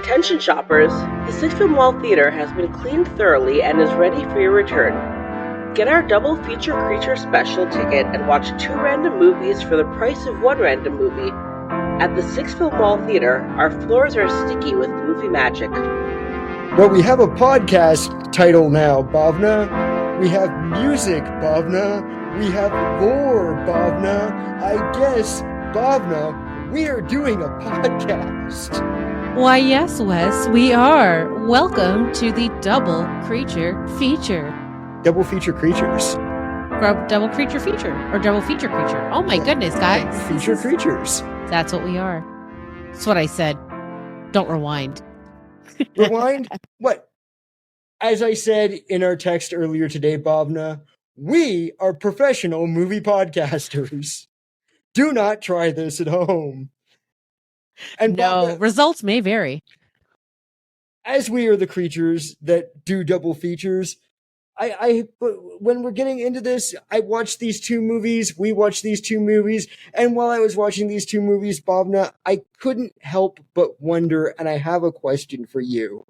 Attention shoppers, the Sixville Mall Theater has been cleaned thoroughly and is ready for your return. Get our double feature creature special ticket and watch 2 random movies for the price of 1 random movie. At the Sixville Mall Theater, our floors are sticky with movie magic. Well, we have a podcast title now, Bhavna. We have music, Bhavna. We have lore, Bhavna. I guess, Bhavna, we are doing a podcast. Why, yes, Wes, we are. Welcome to the Double Creature Feature. Double feature creatures. Double Creature Feature, or Double Feature Creature. Oh my goodness, guys. Feature creatures. That's what we are. That's what I said. Don't rewind. Rewind? What? As I said in our text earlier today, Bhavna, we are professional movie podcasters. Do not try this at home. And no, Bhavna, results may vary. As we are the creatures that do double features, when we're getting into this, I watched these 2 movies, we watched these 2 movies, and while I was watching these 2 movies, Bhavna, I couldn't help but wonder, and I have a question for you.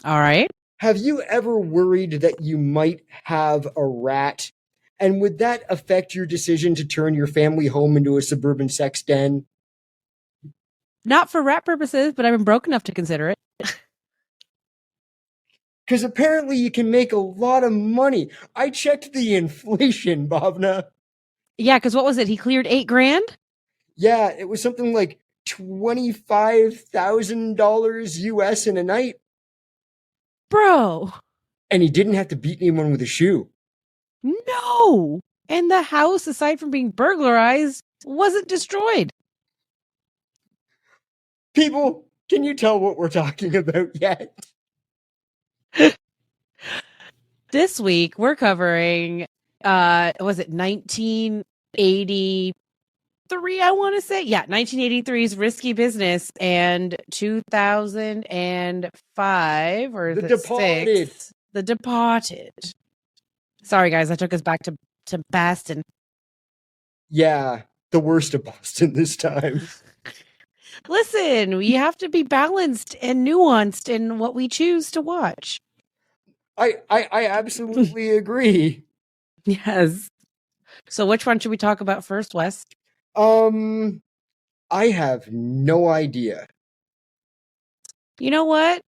All right. Have you ever worried that you might have a rat? And would that affect your decision to turn your family home into a suburban sex den? Not for rat purposes, but I've been broke enough to consider it. Because apparently you can make a lot of money. I checked the inflation, Bhavna. Yeah, because what was it? He cleared $8,000? Yeah, it was something like $25,000 US in a night. Bro. And he didn't have to beat anyone with a shoe. No. And the house, aside from being burglarized, wasn't destroyed. People, can you tell what we're talking about yet? This week, we're covering, was it 1983, I want to say? Yeah, 1983's Risky Business and 2005, or The Departed. 6, The Departed. Sorry, guys, I took us back to Boston. Yeah, the worst of Boston this time. Listen, we have to be balanced and nuanced in what we choose to watch. I absolutely agree. Yes. So which one should we talk about first, Wes? I have no idea. You know what?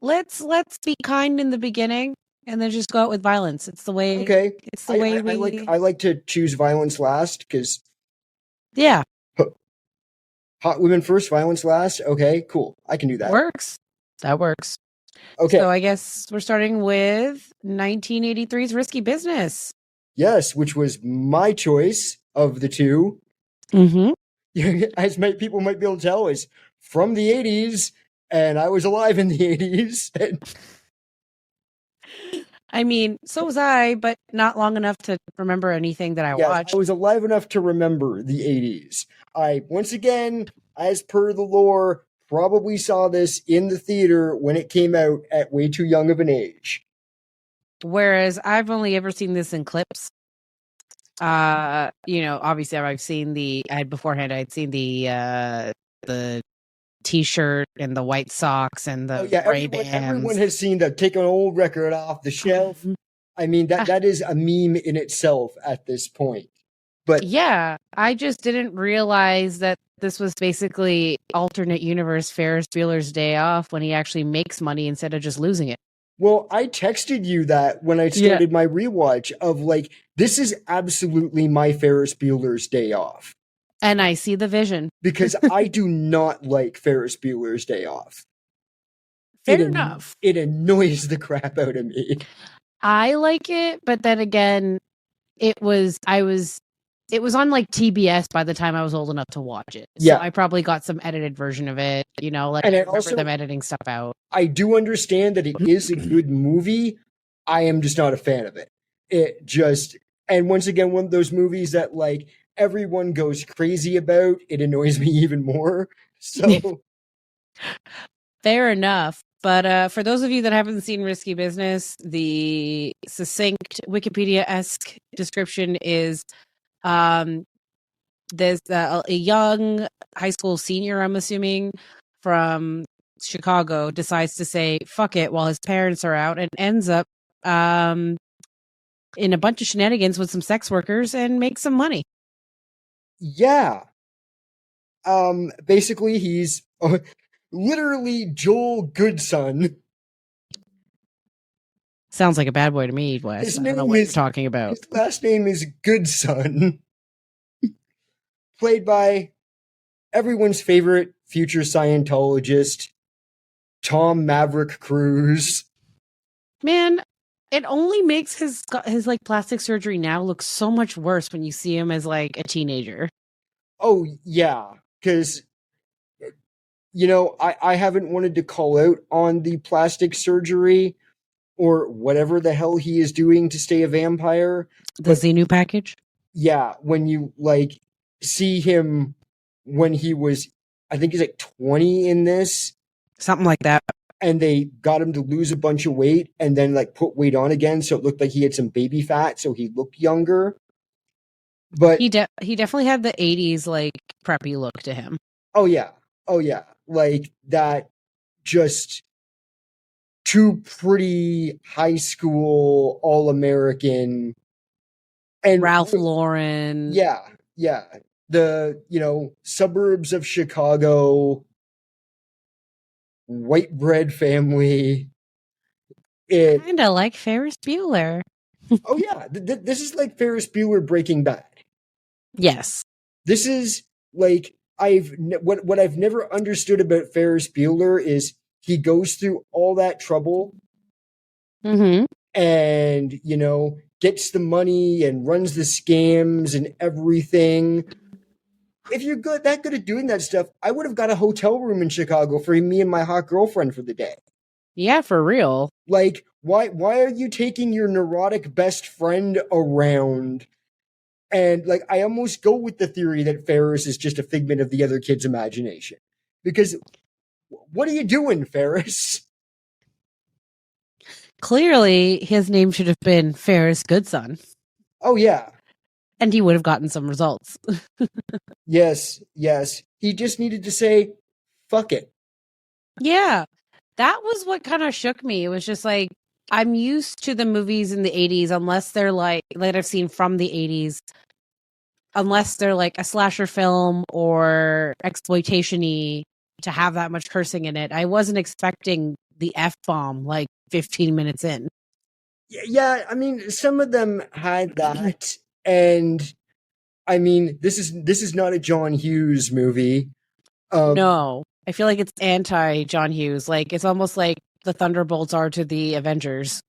Let's be kind in the beginning and then just go out with violence. It's the way. Okay. It's the way we. I like to choose violence last because. Yeah. Hot women first, violence last. Okay, cool. I can do that. That works. Okay. So I guess we're starting with 1983's Risky Business. Yes, which was my choice of the 2. Mm-hmm. As people might be able to tell, is from the 80s, and I was alive in the 80s. I mean, so was I, but not long enough to remember anything that I watched. I was alive enough to remember the 80s. I, once again, as per the lore, probably saw this in the theater when it came out at way too young of an age. Whereas I've only ever seen this in clips. Obviously I've seen I'd seen the T-shirt and the white socks and the Ray-Bans. Everyone has seen that. Take an old record off the shelf. I mean, that is a meme in itself at this point. But yeah, I just didn't realize that this was basically alternate universe Ferris Bueller's Day Off when he actually makes money instead of just losing it. Well, I texted you that when I started my rewatch of like, this is absolutely my Ferris Bueller's Day Off. And I see the vision. Because I do not like Ferris Bueller's Day Off. Fair enough. It annoys the crap out of me. I like it, but then again, it was on like TBS by the time I was old enough to watch it. So I probably got some edited version of it, I remember them editing stuff out. I do understand that it is a good movie. I am just not a fan of it. And once again, one of those movies that like everyone goes crazy about, it annoys me even more. So fair enough. But for those of you that haven't seen Risky Business, the succinct Wikipedia-esque description is there's a young high school senior, I'm assuming, from Chicago, decides to say fuck it while his parents are out, and ends up in a bunch of shenanigans with some sex workers and makes some money. Yeah. Basically, he's literally Joel Goodson. Sounds like a bad boy to me, Wes. I don't know what you're talking about. His last name is Goodson. Played by everyone's favorite future Scientologist, Tom Maverick Cruise. Man, it only makes his like plastic surgery now look so much worse when you see him as like a teenager. Oh yeah, because I haven't wanted to call out on the plastic surgery or whatever the hell he is doing to stay a vampire. The Xenu package? Yeah, when you like see him when he was, I think he's like 20 in this. Something like that. And they got him to lose a bunch of weight and then like put weight on again, so it looked like he had some baby fat, so he looked younger. But he definitely had the 80s like preppy look to him. Oh yeah. Like that, just too pretty high school all-American and Ralph Lauren. Yeah. The, suburbs of Chicago, white bread family. Kind of like Ferris Bueller. Oh yeah, this is like Ferris Bueller Breaking Bad. Yes. This is like what I've never understood about Ferris Bueller is he goes through all that trouble and gets the money and runs the scams and everything. If you're that good at doing that stuff, I would have got a hotel room in Chicago for me and my hot girlfriend for the day. Yeah, for real. Like, why are you taking your neurotic best friend around? And like, I almost go with the theory that Ferris is just a figment of the other kid's imagination. Because what are you doing, Ferris? Clearly, his name should have been Ferris Goodson. Oh, yeah. And he would have gotten some results. Yes. He just needed to say, fuck it. Yeah. That was what kind of shook me. It was just like, I'm used to the movies in the 80s, unless they're like that I've seen from the 80s, unless they're like a slasher film or exploitation-y, to have that much cursing in it. I wasn't expecting the F-bomb like 15 minutes in. Yeah, I mean, some of them had that, and I mean, this is not a John Hughes movie. No, I feel like it's anti John Hughes. Like, it's almost like the Thunderbolts are to the Avengers.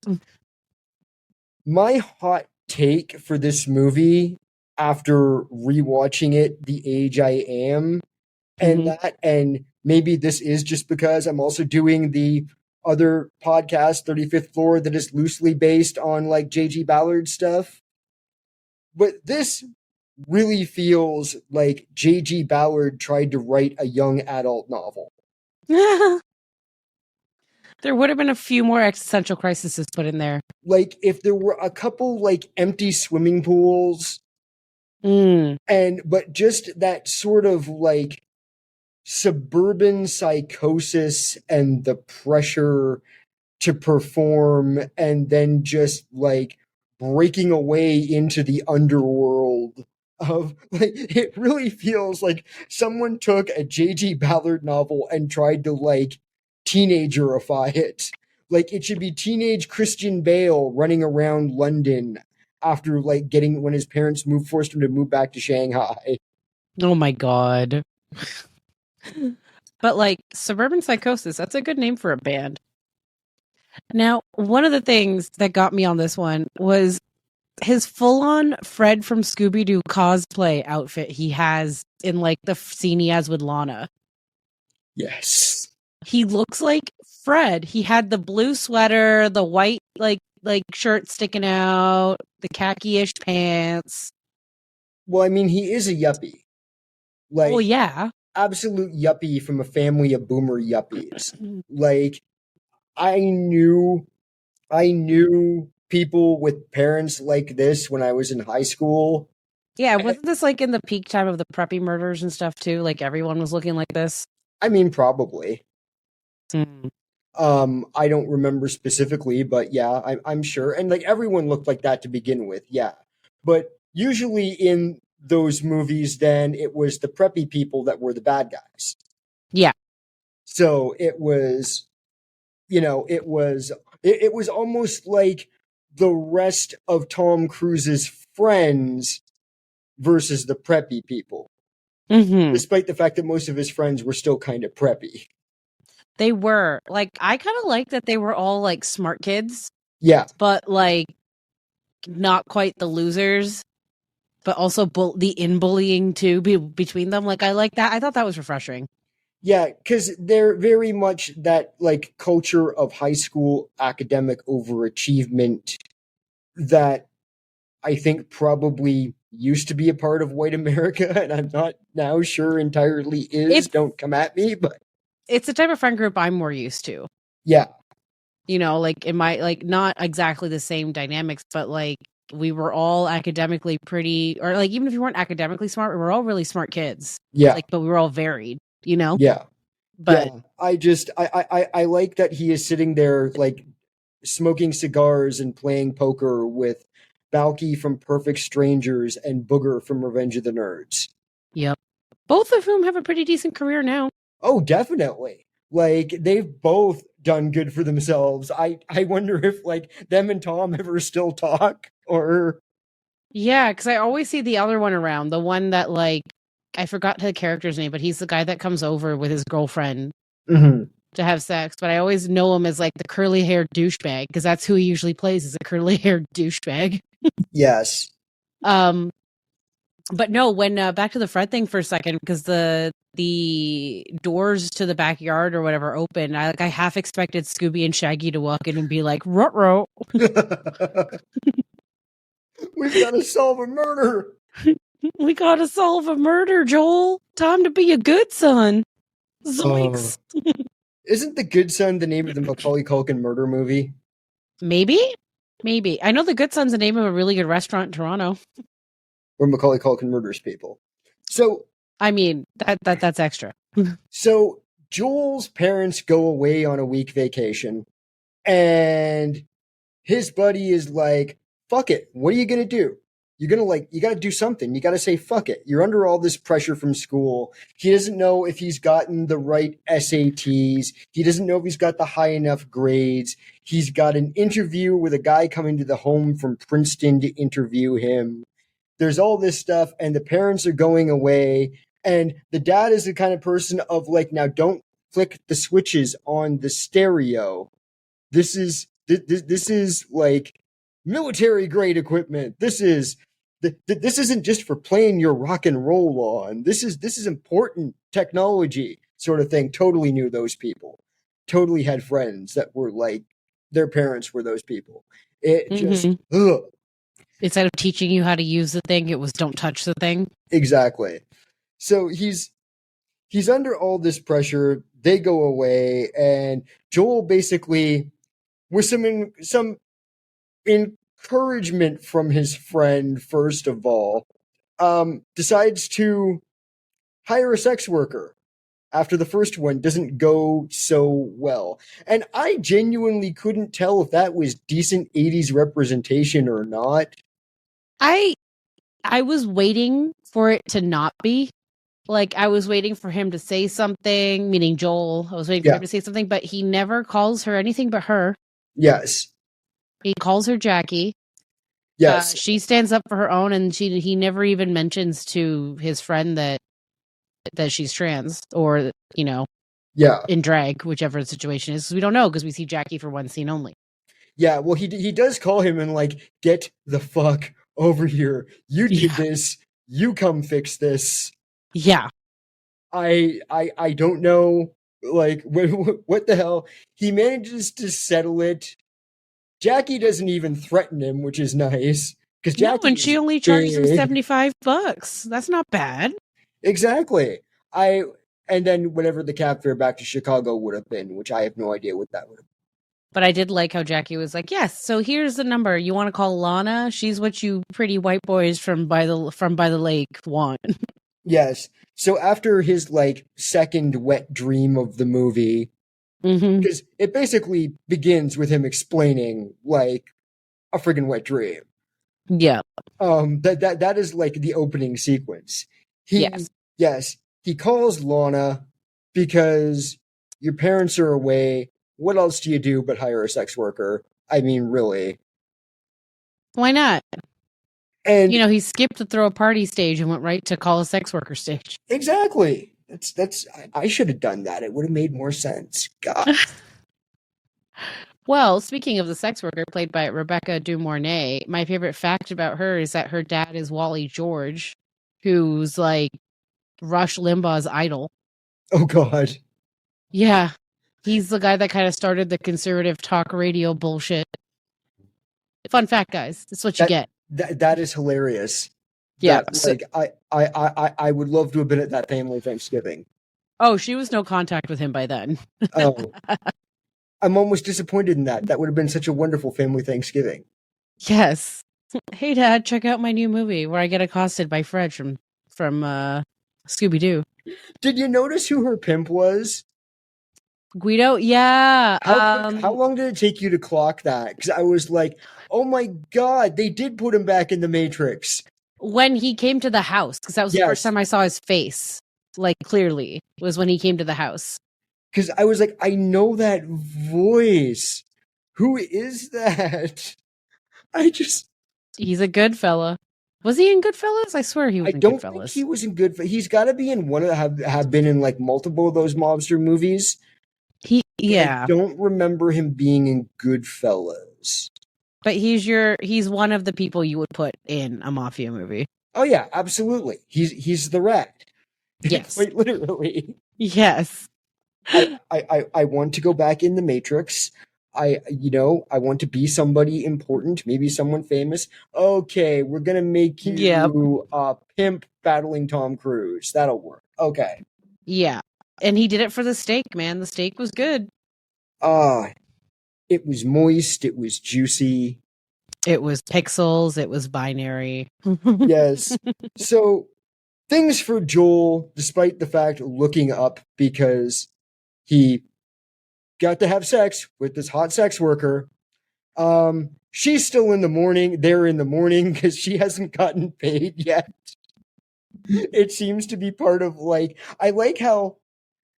My hot take for this movie, after rewatching it the age I am, and maybe this is just because I'm also doing the other podcast, 35th Floor, that is loosely based on like J.G. Ballard stuff. But this really feels like J.G. Ballard tried to write a young adult novel. There would have been a few more existential crises put in there. Like, if there were a couple like empty swimming pools, but just that sort of like suburban psychosis and the pressure to perform, and then just like breaking away into the underworld of like, it really feels like someone took a J.G. Ballard novel and tried to like teenagerify it. Like, it should be teenage Christian Bale running around London after like when his parents forced him to move back to Shanghai. Oh my god. But like, Suburban Psychosis, that's a good name for a band. Now, one of the things that got me on this one was his full-on Fred from Scooby-Doo cosplay outfit he has in like the scene he has with Lana. Yes. He looks like Fred. He had the blue sweater, the white like shirt sticking out, the khaki-ish pants. Well, I mean, he is a yuppie. Like, oh yeah, absolute yuppie from a family of boomer yuppies. Like, I knew people with parents like this when I was in high school. Yeah, wasn't this like in the peak time of the preppy murders and stuff too? Like, everyone was looking like this. I mean, probably. Mm. I don't remember specifically, but yeah, I'm sure. And like everyone looked like that to begin with, yeah. But usually in those movies, then it was the preppy people that were the bad guys. Yeah. So it was, it was almost like the rest of Tom Cruise's friends versus the preppy people. Mm-hmm. Despite the fact that most of his friends were still kind of preppy. They were. Like, I kind of like that they were all, like, smart kids. Yeah. But, like, not quite the losers. But also the in-bullying, too, between them. Like, I like that. I thought that was refreshing. Yeah, because they're very much that, like, culture of high school academic overachievement that I think probably used to be a part of white America, and I'm not now sure entirely is. Don't come at me, but it's the type of friend group I'm more used to. Yeah. You know, like in my, like, not exactly the same dynamics, but like we were all academically pretty, or like even if you weren't academically smart, we were all really smart kids. Yeah. Like, but we were all varied, you know? Yeah. But yeah. I like that he is sitting there like smoking cigars and playing poker with Balky from Perfect Strangers and Booger from Revenge of the Nerds. Yep. Both of whom have a pretty decent career now. Oh, definitely. Like, they've both done good for themselves. I wonder if, like, them and Tom ever still talk, or... Yeah, because I always see the other one around. The one that, like, I forgot the character's name, but he's the guy that comes over with his girlfriend to have sex. But I always know him as, like, the curly-haired douchebag, because that's who he usually plays, is a curly-haired douchebag. Yes. But no, when back to the Fred thing for a second, because the doors to the backyard or whatever open, I half expected Scooby and Shaggy to walk in and be like, "Ruh-roh." We've got to solve a murder. We got to solve a murder, Joel. Time to be a good son. Zoinks. Isn't The Good Son the name of the Macaulay Culkin murder movie? Maybe. I know The Good Son's the name of a really good restaurant in Toronto. Where Macaulay Culkin murders people. So, I mean, that's extra. So Joel's parents go away on a week vacation, and his buddy is like, fuck it, what are you gonna do? You're gonna you gotta do something. You gotta say fuck it. You're under all this pressure from school. He doesn't know if he's gotten the right SATs. He doesn't know if he's got the high enough grades. He's got an interview with a guy coming to the home from Princeton to interview him. There's all this stuff, and the parents are going away, and the dad is the kind of person of like, now don't flick the switches on the stereo. This is like military grade equipment. This isn't just for playing your rock and roll on. This is important technology sort of thing. Totally knew those people. Totally had friends that were like, their parents were those people. It just, ugh. Instead of teaching you how to use the thing, it was don't touch the thing. Exactly. So he's under all this pressure. They go away, and Joel basically, with some encouragement from his friend, first of all, decides to hire a sex worker after the first one doesn't go so well. And I genuinely couldn't tell if that was decent 80s representation or not. I was waiting for it to not be. Like, I was waiting for him to say something, meaning Joel. I was waiting for him to say something, but he never calls her anything but her. Yes. He calls her Jackie. Yes. She stands up for her own, and he never even mentions to his friend that she's trans, or, you know, in drag, whichever the situation is. We don't know, because we see Jackie for one scene only. Yeah, well, he does call him and like, get the fuck over here. You did this. You come fix this. Yeah. I don't know, like, what the hell? He manages to settle it. Jackie doesn't even threaten him, which is nice. Because Jackie, and she only charges him $75. That's not bad. Exactly. And then whatever the cab fare back to Chicago would have been, which I have no idea what that would have been. But I did like how Jackie was like, yes, so here's the number. You want to call Lana? She's what you pretty white boys from by the lake want. Yes. So after his like second wet dream of the movie, Because it basically begins with him explaining like a friggin' wet dream. Yeah. That is like the opening sequence. Yes, he calls Lana because your parents are away. What else do you do but hire a sex worker? I mean, really. Why not? And he skipped the throw a party stage and went right to call a sex worker stage. Exactly. I should have done that. It would have made more sense. God. Well, speaking of the sex worker played by Rebecca De Mornay, my favorite fact about her is that her dad is Wally George, who's like Rush Limbaugh's idol. Oh, God. Yeah. He's the guy that kind of started the conservative talk radio bullshit. Fun fact, guys. That's what you get. That is hilarious. Yeah. I would love to have been at that family Thanksgiving. Oh, she was no contact with him by then. Oh. I'm almost disappointed in that. That would have been such a wonderful family Thanksgiving. Yes. Hey, Dad, check out my new movie where I get accosted by Fred from Scooby-Doo. Did you notice who her pimp was? Guido? Yeah. How long did it take you to clock that? Because I was like, oh my God, they did put him back in the Matrix. When he came to the house, because that was the first time I saw his face, like clearly, was when he came to the house. Because I was like, I know that voice. Who is that? He's a good fella. Was he in Goodfellas? I swear he was in Goodfellas. I don't think he was in Goodfellas. He's got to be in one of have been in like multiple of those mobster movies. I don't remember him being in Goodfellas. But he's one of the people you would put in a mafia movie. Oh yeah, absolutely. He's the rat. Yes. Quite literally. Yes. I want to go back in the Matrix. I want to be somebody important, maybe someone famous. Okay, we're gonna make you a pimp battling Tom Cruise. That'll work. Okay. Yeah. And he did it for the steak, man. The steak was good. It was moist. It was juicy. It was pixels. It was binary. Yes. So things for Joel, despite the fact looking up because he got to have sex with this hot sex worker. She's still in the morning. They're in the morning because she hasn't gotten paid yet. It seems to be part of like, I like how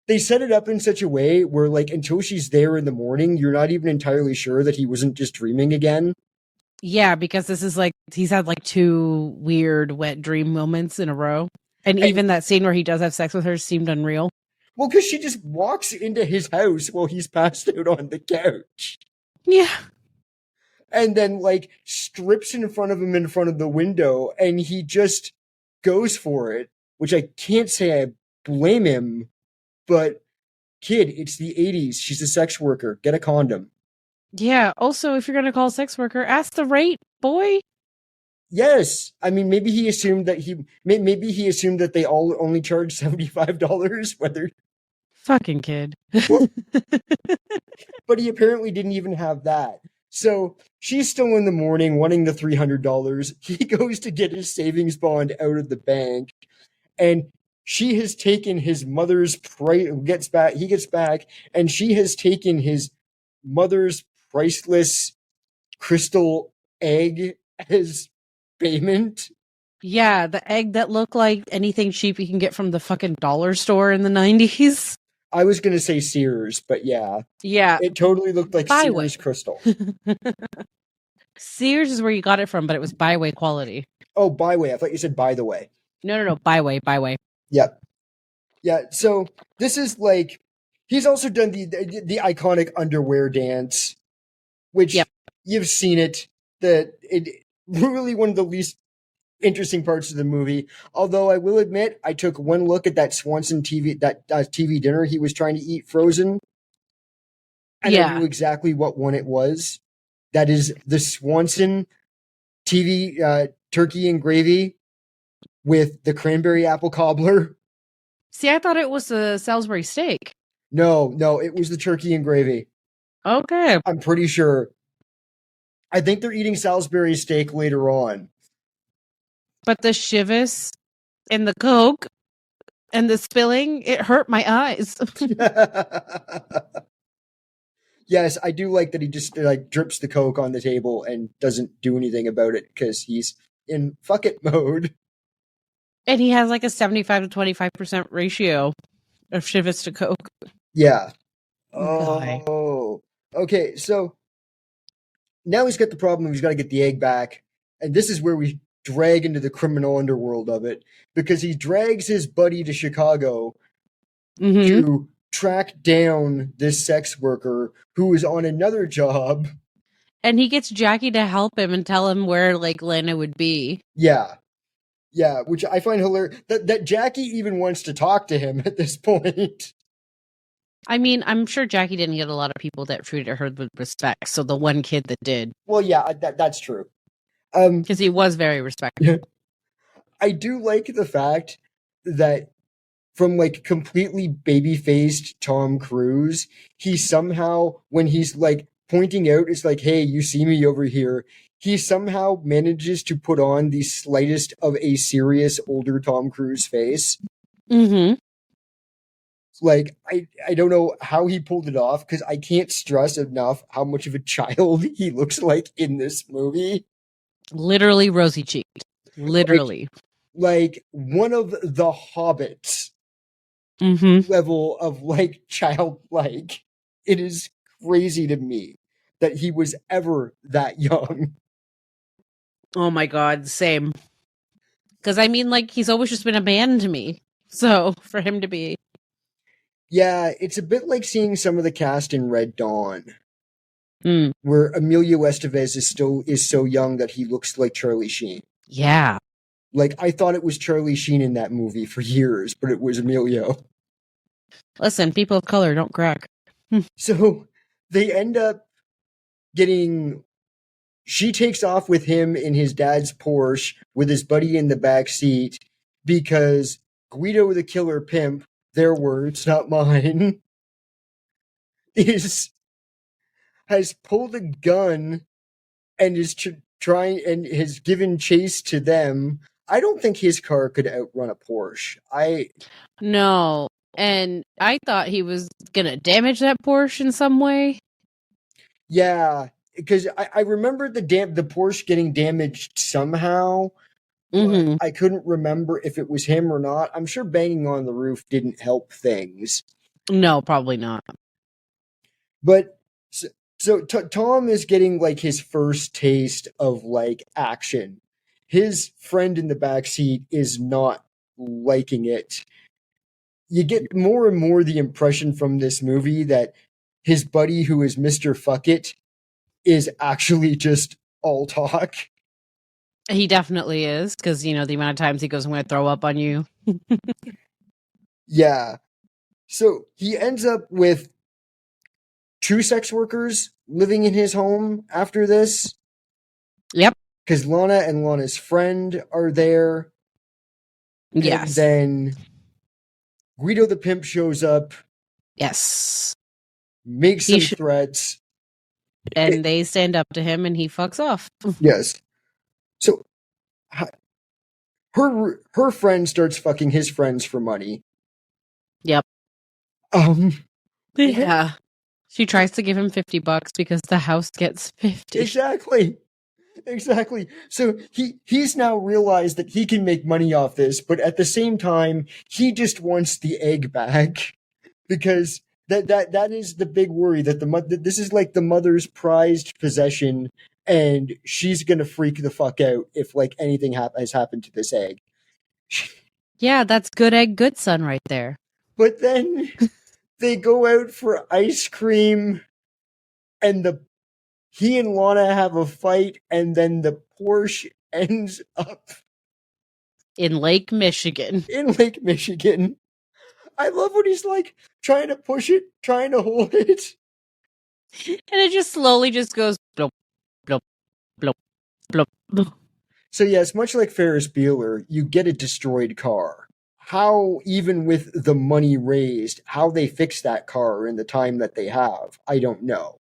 they set it up in such a way where like until she's there in the morning, you're not even entirely sure that he wasn't just dreaming again. Yeah, because this is like, he's had like 2 weird wet dream moments in a row. And even that scene where he does have sex with her seemed unreal. Well, because she just walks into his house while he's passed out on the couch. Yeah. And then, like, strips in front of him in front of the window, and he just goes for it, which I can't say I blame him, but, kid, it's the 80s. She's a sex worker. Get a condom. Yeah. Also, if you're going to call a sex worker, ask the rate, boy. Yes. I mean, maybe he assumed that they all only charge $75, whether... Fucking kid. But he apparently didn't even have that. So she's still in the morning wanting the $300. He goes to get his savings bond out of the bank, and she has taken his mother's he gets back, and she has taken his mother's priceless crystal egg as payment. Yeah, the egg that looked like anything cheap you can get from the fucking dollar store in the 90s. I was going to say Sears, but yeah. Yeah. It totally looked like Sears crystal. Sears is where you got it from, but it was Byway quality. Oh, Byway. I thought you said by the way. No. Byway. Yep. Yeah, so this is like, he's also done the iconic underwear dance, which you've seen it. It really one of the least interesting parts of the movie. Although I will admit, I took one look at that Swanson TV dinner he was trying to eat frozen, and I knew exactly what one it was. That is the Swanson TV turkey and gravy with the cranberry apple cobbler. See, I thought it was a Salisbury steak. No, it was the turkey and gravy. Okay. I'm pretty sure. I think they're eating Salisbury steak later on. But the Chivas and the Coke and the spilling, it hurt my eyes. Yes, I do like that he just like drips the coke on the table and doesn't do anything about it because he's in fuck it mode. And he has like a 75 to 25% ratio of Chivas to Coke. Yeah. Guy. Oh. Okay, so now he's got the problem. He's got to get the egg back. And this is where we drag into the criminal underworld of it because he drags his buddy to Chicago to track down this sex worker who is on another job. And he gets Jackie to help him and tell him where like Lana would be. Yeah. Yeah, which I find hilarious. That Jackie even wants to talk to him at this point. I mean, I'm sure Jackie didn't get a lot of people that treated her with respect. So the one kid that did. Well, yeah, that's true. Because he was very respectful. I do like the fact that from like completely baby-faced Tom Cruise, he somehow, when he's like pointing out, it's like, hey, you see me over here, he somehow manages to put on the slightest of a serious older Tom Cruise face. Mm-hmm. Like, I don't know how he pulled it off, because I can't stress enough how much of a child he looks like in this movie. Literally rosy-cheeked. Literally. Like one of the Hobbits level of like childlike. It is crazy to me that he was ever that young. Oh my God, same. Because I mean, like, he's always just been a man to me. So for him to be. Yeah, it's a bit like seeing some of the cast in Red Dawn. Where Emilio Estevez is so young that he looks like Charlie Sheen. Yeah. Like, I thought it was Charlie Sheen in that movie for years, but it was Emilio. Listen, people of color don't crack. So they end up getting... She takes off with him in his dad's Porsche with his buddy in the back seat because Guido the Killer Pimp, their words, not mine, has pulled a gun and is trying and has given chase to them. I don't think his car could outrun a Porsche. No, and I thought he was gonna damage that Porsche in some way. Yeah, because I remember the Porsche getting damaged somehow. But I couldn't remember if it was him or not. I'm sure banging on the roof didn't help things. No, probably not. But so Tom is getting like his first taste of like action. His friend in the back seat is not liking it. You get more and more the impression from this movie that his buddy, who is Mr. Fuck It, is actually just all talk. He definitely is, because, you know, the amount of times he goes, I'm going to throw up on you. Yeah. So he ends up with 2 sex workers living in his home after this. Yep. Because Lana and Lana's friend are there. Yes. And then Guido the Pimp shows up. Yes. Makes some threats. And they stand up to him and he fucks off. Yes. So her friend starts fucking his friends for money. Yep. Yeah. She tries to give him $50 because the house gets 50. Exactly. So he's now realized that he can make money off this, but at the same time, he just wants the egg back because that is the big worry that this is like the mother's prized possession, and she's gonna freak the fuck out if like anything has happened to this egg. Yeah, that's good egg, good son right there. But then they go out for ice cream, and he and Lana have a fight, and then the Porsche ends up in Lake Michigan. I love when he's like trying to push it, trying to hold it. And it just slowly just goes blop, blop, blop, blop, blop. So yes, much like Ferris Bueller, you get a destroyed car. How, even with the money raised, how they fix that car in the time that they have, I don't know.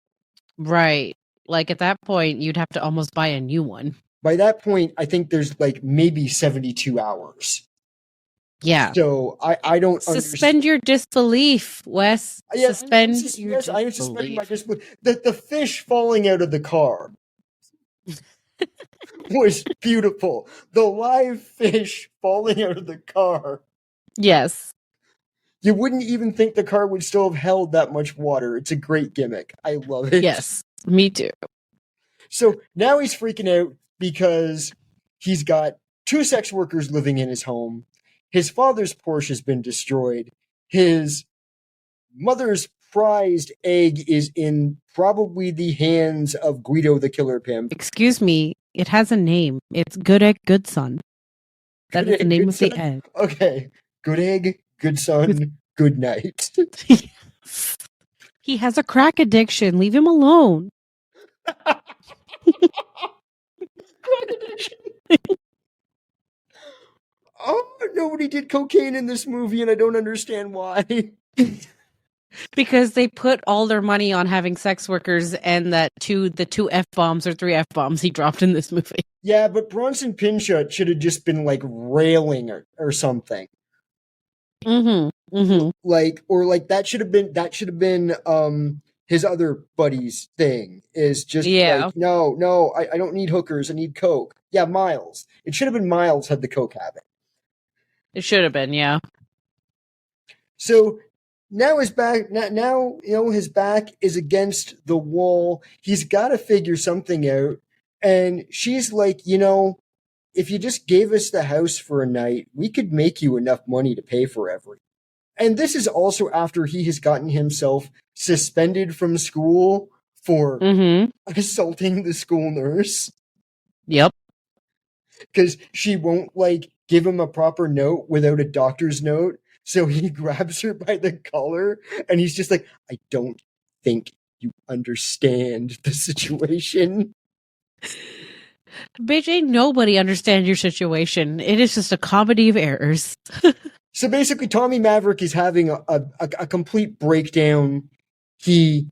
Right. Like at that point, you'd have to almost buy a new one. By that point, I think there's like maybe 72 hours. Yeah. So I don't suspend your disbelief, Wes. Yeah, suspend yes, I am suspending my disbelief. The fish falling out of the car was beautiful. The live fish falling out of the car. Yes. You wouldn't even think the car would still have held that much water. It's a great gimmick. I love it. Yes, me too. So now he's freaking out because he's got 2 sex workers living in his home. His father's Porsche has been destroyed. His mother's prized egg is in probably the hands of Guido the Killer Pimp. Excuse me, it has a name. It's Good Egg, Good Son. That is the name of the egg. Okay. Good egg, good son, good night. He has a crack addiction. Leave him alone. Crack addiction. Oh, nobody did cocaine in this movie, and I don't understand why. Because they put all their money on having sex workers and the 2 F-bombs or 3 F-bombs he dropped in this movie. Yeah, but Bronson Pinchot should have just been like railing or something. Mm-hmm. Mm-hmm. Like that should have been his other buddy's thing is just like, no, I don't need hookers, I need coke. Yeah, Miles. It should have been Miles had the coke habit. It should have been, yeah. So now his back now his back is against the wall. He's got to figure something out. And she's like, if you just gave us the house for a night, we could make you enough money to pay for everything. And this is also after he has gotten himself suspended from school for assaulting the school nurse. Yep. Because she won't give him a proper note without a doctor's note. So he grabs her by the collar and he's just like, I don't think you understand the situation. Bitch, ain't nobody understand your situation. It is just a comedy of errors. So basically, Tommy Maverick is having a complete breakdown. He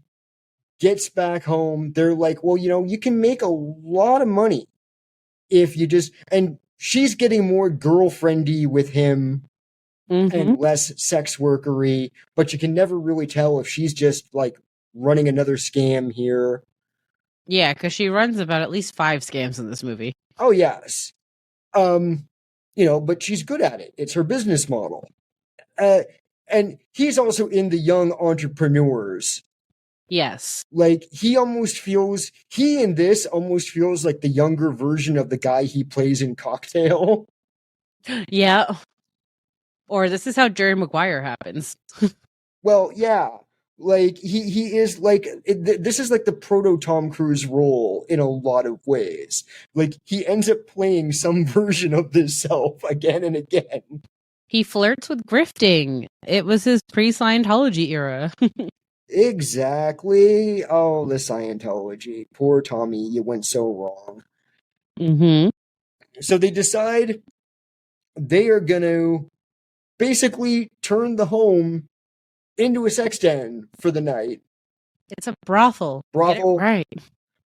gets back home. They're like, well, you can make a lot of money if you just... And she's getting more girlfriendy with him and less sex workery, but you can never really tell if she's just running another scam here. Yeah, because she runs about at least 5 scams in this movie. Oh, yes. But she's good at it. It's her business model. And he's also in the young entrepreneurs. Yes. He in this almost feels like the younger version of the guy he plays in Cocktail. Yeah. Or this is how Jerry Maguire happens. Well, yeah. He is this is like the proto Tom Cruise role in a lot of ways. He ends up playing some version of this self again and again. He flirts with grifting. It was his pre-Scientology era. Exactly. Oh, the Scientology. Poor Tommy, you went so wrong. Mm-hmm. So they decide they are going to basically turn the home into a sex den for the night. It's a brothel. Brothel. Right.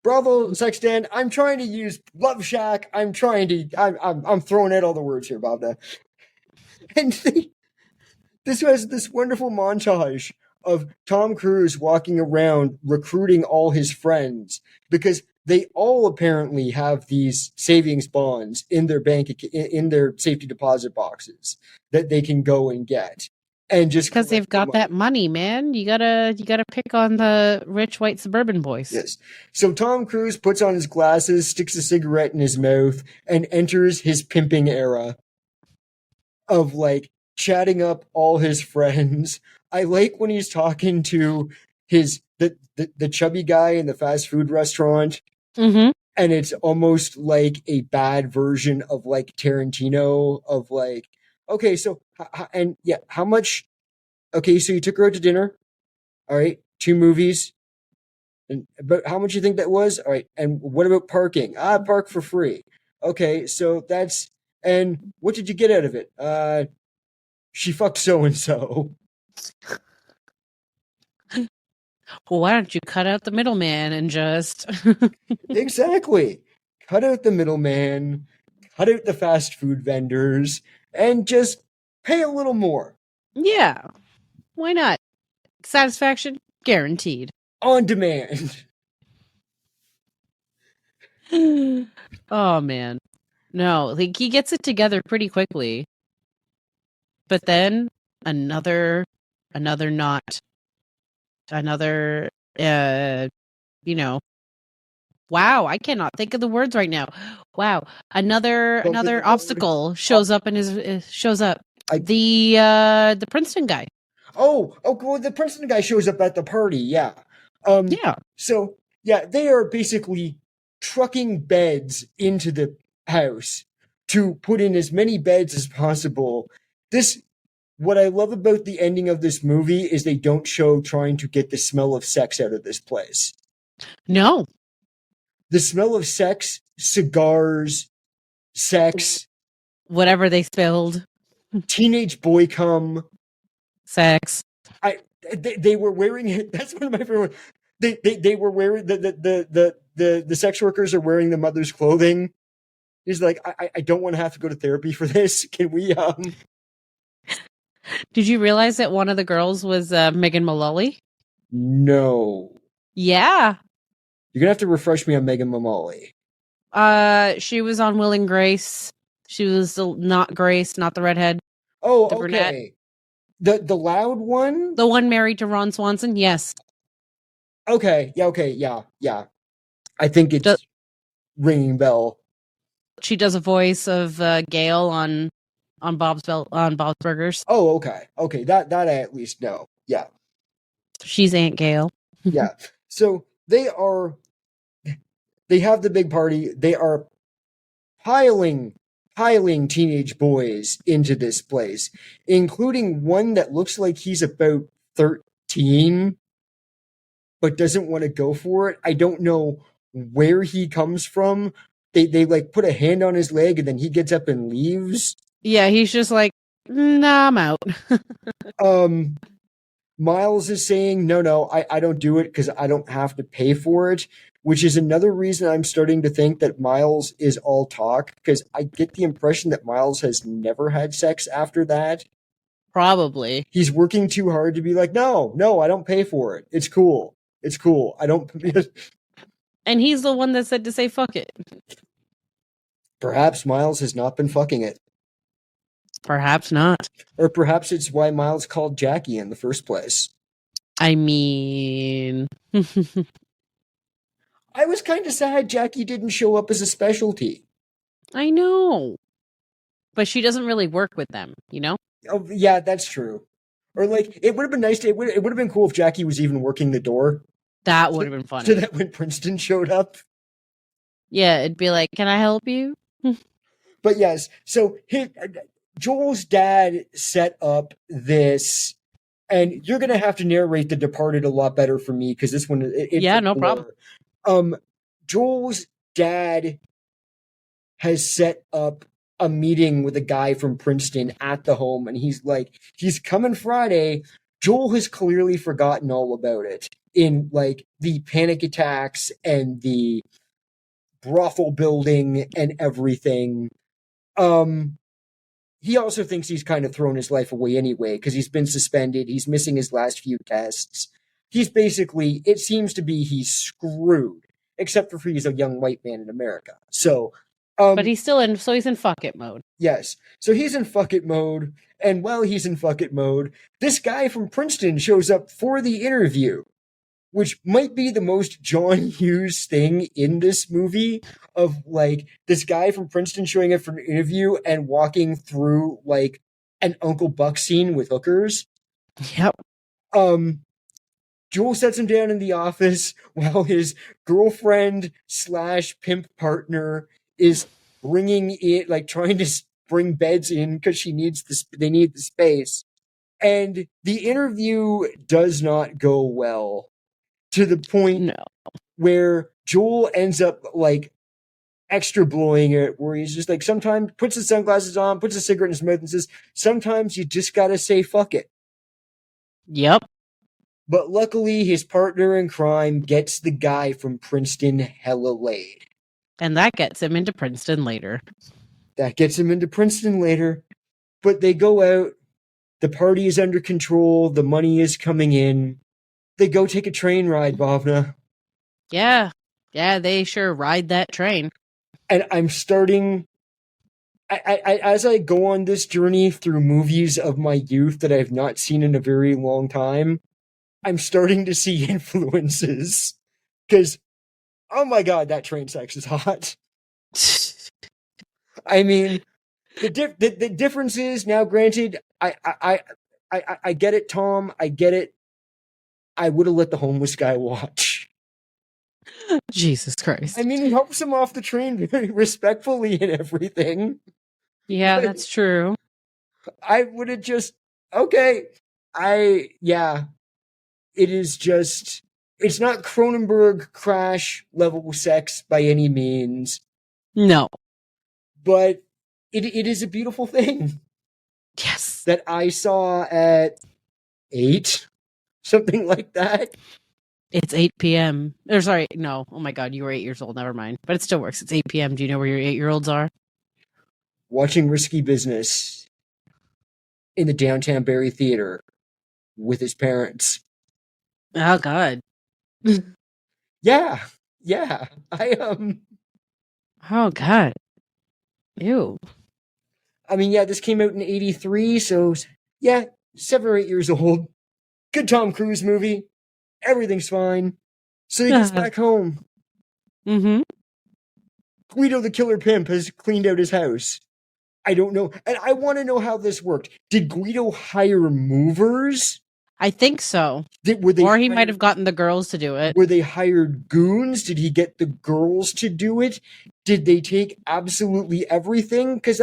Brothel, sex den. I'm trying to use Love Shack. I'm throwing out all the words here, Bhavna. And this was this wonderful montage of Tom Cruise walking around recruiting all his friends because they all apparently have these savings bonds in their in their safety deposit boxes that they can go and get. And just because they've got that money, man. You gotta pick on the rich white suburban boys. Yes. So Tom Cruise puts on his glasses, sticks a cigarette in his mouth, and enters his pimping era of chatting up all his friends. I like when he's talking to the chubby guy in the fast food restaurant. Mm-hmm. And it's almost like a bad version of Tarantino of okay, so how much? Okay, so you took her out to dinner. All right, 2 movies. But how much you think that was? All right, and what about parking? Park for free. Okay, so that's... And what did you get out of it? She fucked so-and-so. Well, why don't you cut out the middleman and just... Exactly. Cut out the middleman, cut out the fast food vendors, and just Pay a little more. Yeah. Why not? Satisfaction guaranteed. On demand. Oh, man. No, like he gets it together pretty quickly. But then another knot. Another, wow, I cannot think of the words right now. Wow, another obstacle shows up in his shows up. The Princeton guy. Oh, well, the Princeton guy shows up at the party. Yeah. Yeah. So yeah, they are basically trucking beds into the house to put in as many beds as possible. What I love about the ending of this movie is they don't show trying to get the smell of sex out of this place. No. The smell of sex, cigars, sex, whatever they spilled, teenage boy cum, sex. They were wearing it. That's one of my favorite. They were wearing the sex workers are wearing the mother's clothing. He's like, I don't want to have to go to therapy for this. Can we Did you realize that one of the girls was Megan Mullally? No. Yeah. You're gonna have to refresh me on Megan Mullally. She was on Will and Grace. She was not Grace, not the redhead. Oh, the okay. Brunette. The loud one? The one married to Ron Swanson? Yes. Okay. Yeah. I think it's ringing bell. She does a voice of Gail on Bob's Burgers. Oh, okay. Okay, that I at least know. Yeah. She's Aunt Gail. Yeah. So they have the big party. They are piling teenage boys into this place, including one that looks like he's about 13 but doesn't want to go for it. I don't know where he comes from. They like put a hand on his leg and then he gets up and leaves. Yeah, he's just like, nah, I'm out. Miles is saying, no, I don't do it because I don't have to pay for it, which is another reason I'm starting to think that Miles is all talk, because I get the impression that Miles has never had sex after that. Probably. He's working too hard to be like, no, I don't pay for it. It's cool. I don't. And he's the one that said to say fuck it. Perhaps Miles has not been fucking it. Perhaps not. Or perhaps it's why Miles called Jackie in the first place. I mean... I was kind of sad Jackie didn't show up as a specialty. I know. But she doesn't really work with them, you know? Oh, yeah, that's true. Or like, it would have been nice it would have been cool if Jackie was even working the door. That would have been funny. So that when Princeton showed up. Yeah, it'd be like, can I help you? But yes, so Joel's dad set up this, and you're going to have to narrate The Departed a lot better for me, because this one... Yeah, no problem. Joel's dad has set up a meeting with a guy from Princeton at the home, and he's like, he's coming Friday. Joel has clearly forgotten all about it in like the panic attacks and the brothel building and everything. He also thinks he's kind of thrown his life away anyway, because he's been suspended. He's missing his last few tests. He's basically, it seems to be he's screwed, except for he's a young white man in America. So, but he's still in, so he's in fuck it mode. Yes. So he's in fuck it mode. And while he's in fuck it mode, this guy from Princeton shows up for the interview, which might be the most John Hughes thing in this movie, of like this guy from Princeton showing up for an interview and walking through like an Uncle Buck scene with hookers. Yep. Joel sets him down in the office while his girlfriend / pimp partner is bringing it, like trying to bring beds in because they need the space. And the interview does not go well, to the point where Joel ends up like extra blowing it, where he's just like, sometimes puts his sunglasses on, puts a cigarette in his mouth and says, sometimes you just gotta say fuck it. Yep. But luckily his partner in crime gets the guy from Princeton hella laid. And that gets him into Princeton later. But they go out, the party is under control, the money is coming in. They go take a train ride, Bhavna. Yeah. Yeah, they sure ride that train. And I'm starting... as I go on this journey through movies of my youth that I've not seen in a very long time, I'm starting to see influences. Because, oh my god, that train sex is hot. I mean, the difference is, now granted, I get it, Tom. I get it. I would have let the homeless guy watch. Jesus Christ. I mean, he helps him off the train very respectfully and everything. Yeah, that's true. I would have just, okay. It is just, it's not Cronenberg Crash level sex by any means. No. But it is a beautiful thing. Yes. That I saw at 8, something like that. It's 8 p.m. Or sorry, no. Oh my god, you were 8 years old. Never mind. But it still works. It's 8 p.m. Do you know where your 8-year-olds are? Watching Risky Business in the downtown Barrie Theater with his parents. Oh god. Yeah. Oh god. Ew. I mean, yeah, this came out in 83, so yeah, 7 or 8 years old. Good Tom Cruise movie. Everything's fine. So he gets back home. Mm-hmm. Guido the Killer Pimp has cleaned out his house. I don't know. And I want to know how this worked. Did Guido hire movers? I think so. Or he might have gotten the girls to do it. Were they hired goons? Did he get the girls to do it? Did they take absolutely everything? Because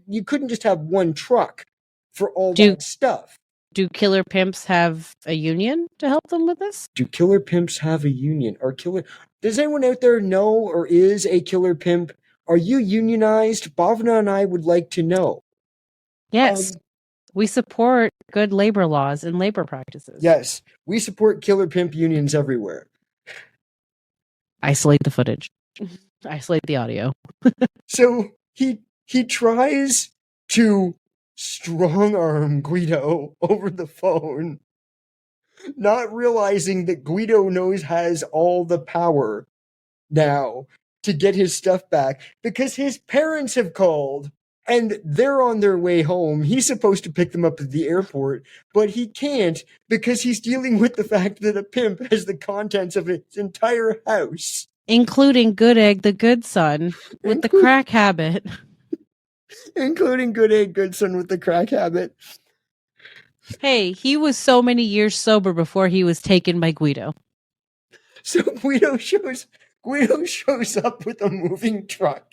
you couldn't just have one truck for all that stuff. Do killer pimps have a union to help them with this? Do killer pimps have a union? Does anyone out there know or is a killer pimp? Are you unionized? Bhavna and I would like to know. Yes. We support good labor laws and labor practices. Yes. We support killer pimp unions everywhere. Isolate the footage. Isolate the audio. So he tries to strong-arm Guido over the phone, not realizing that Guido has all the power now to get his stuff back because his parents have called and they're on their way home. He's supposed to pick them up at the airport, but he can't because he's dealing with the fact that a pimp has the contents of his entire house. Including Good Egg, the good son, with the crack habit. Including Good Egg, good son with the crack habit. Hey, he was so many years sober before he was taken by Guido. So Guido shows up with a moving truck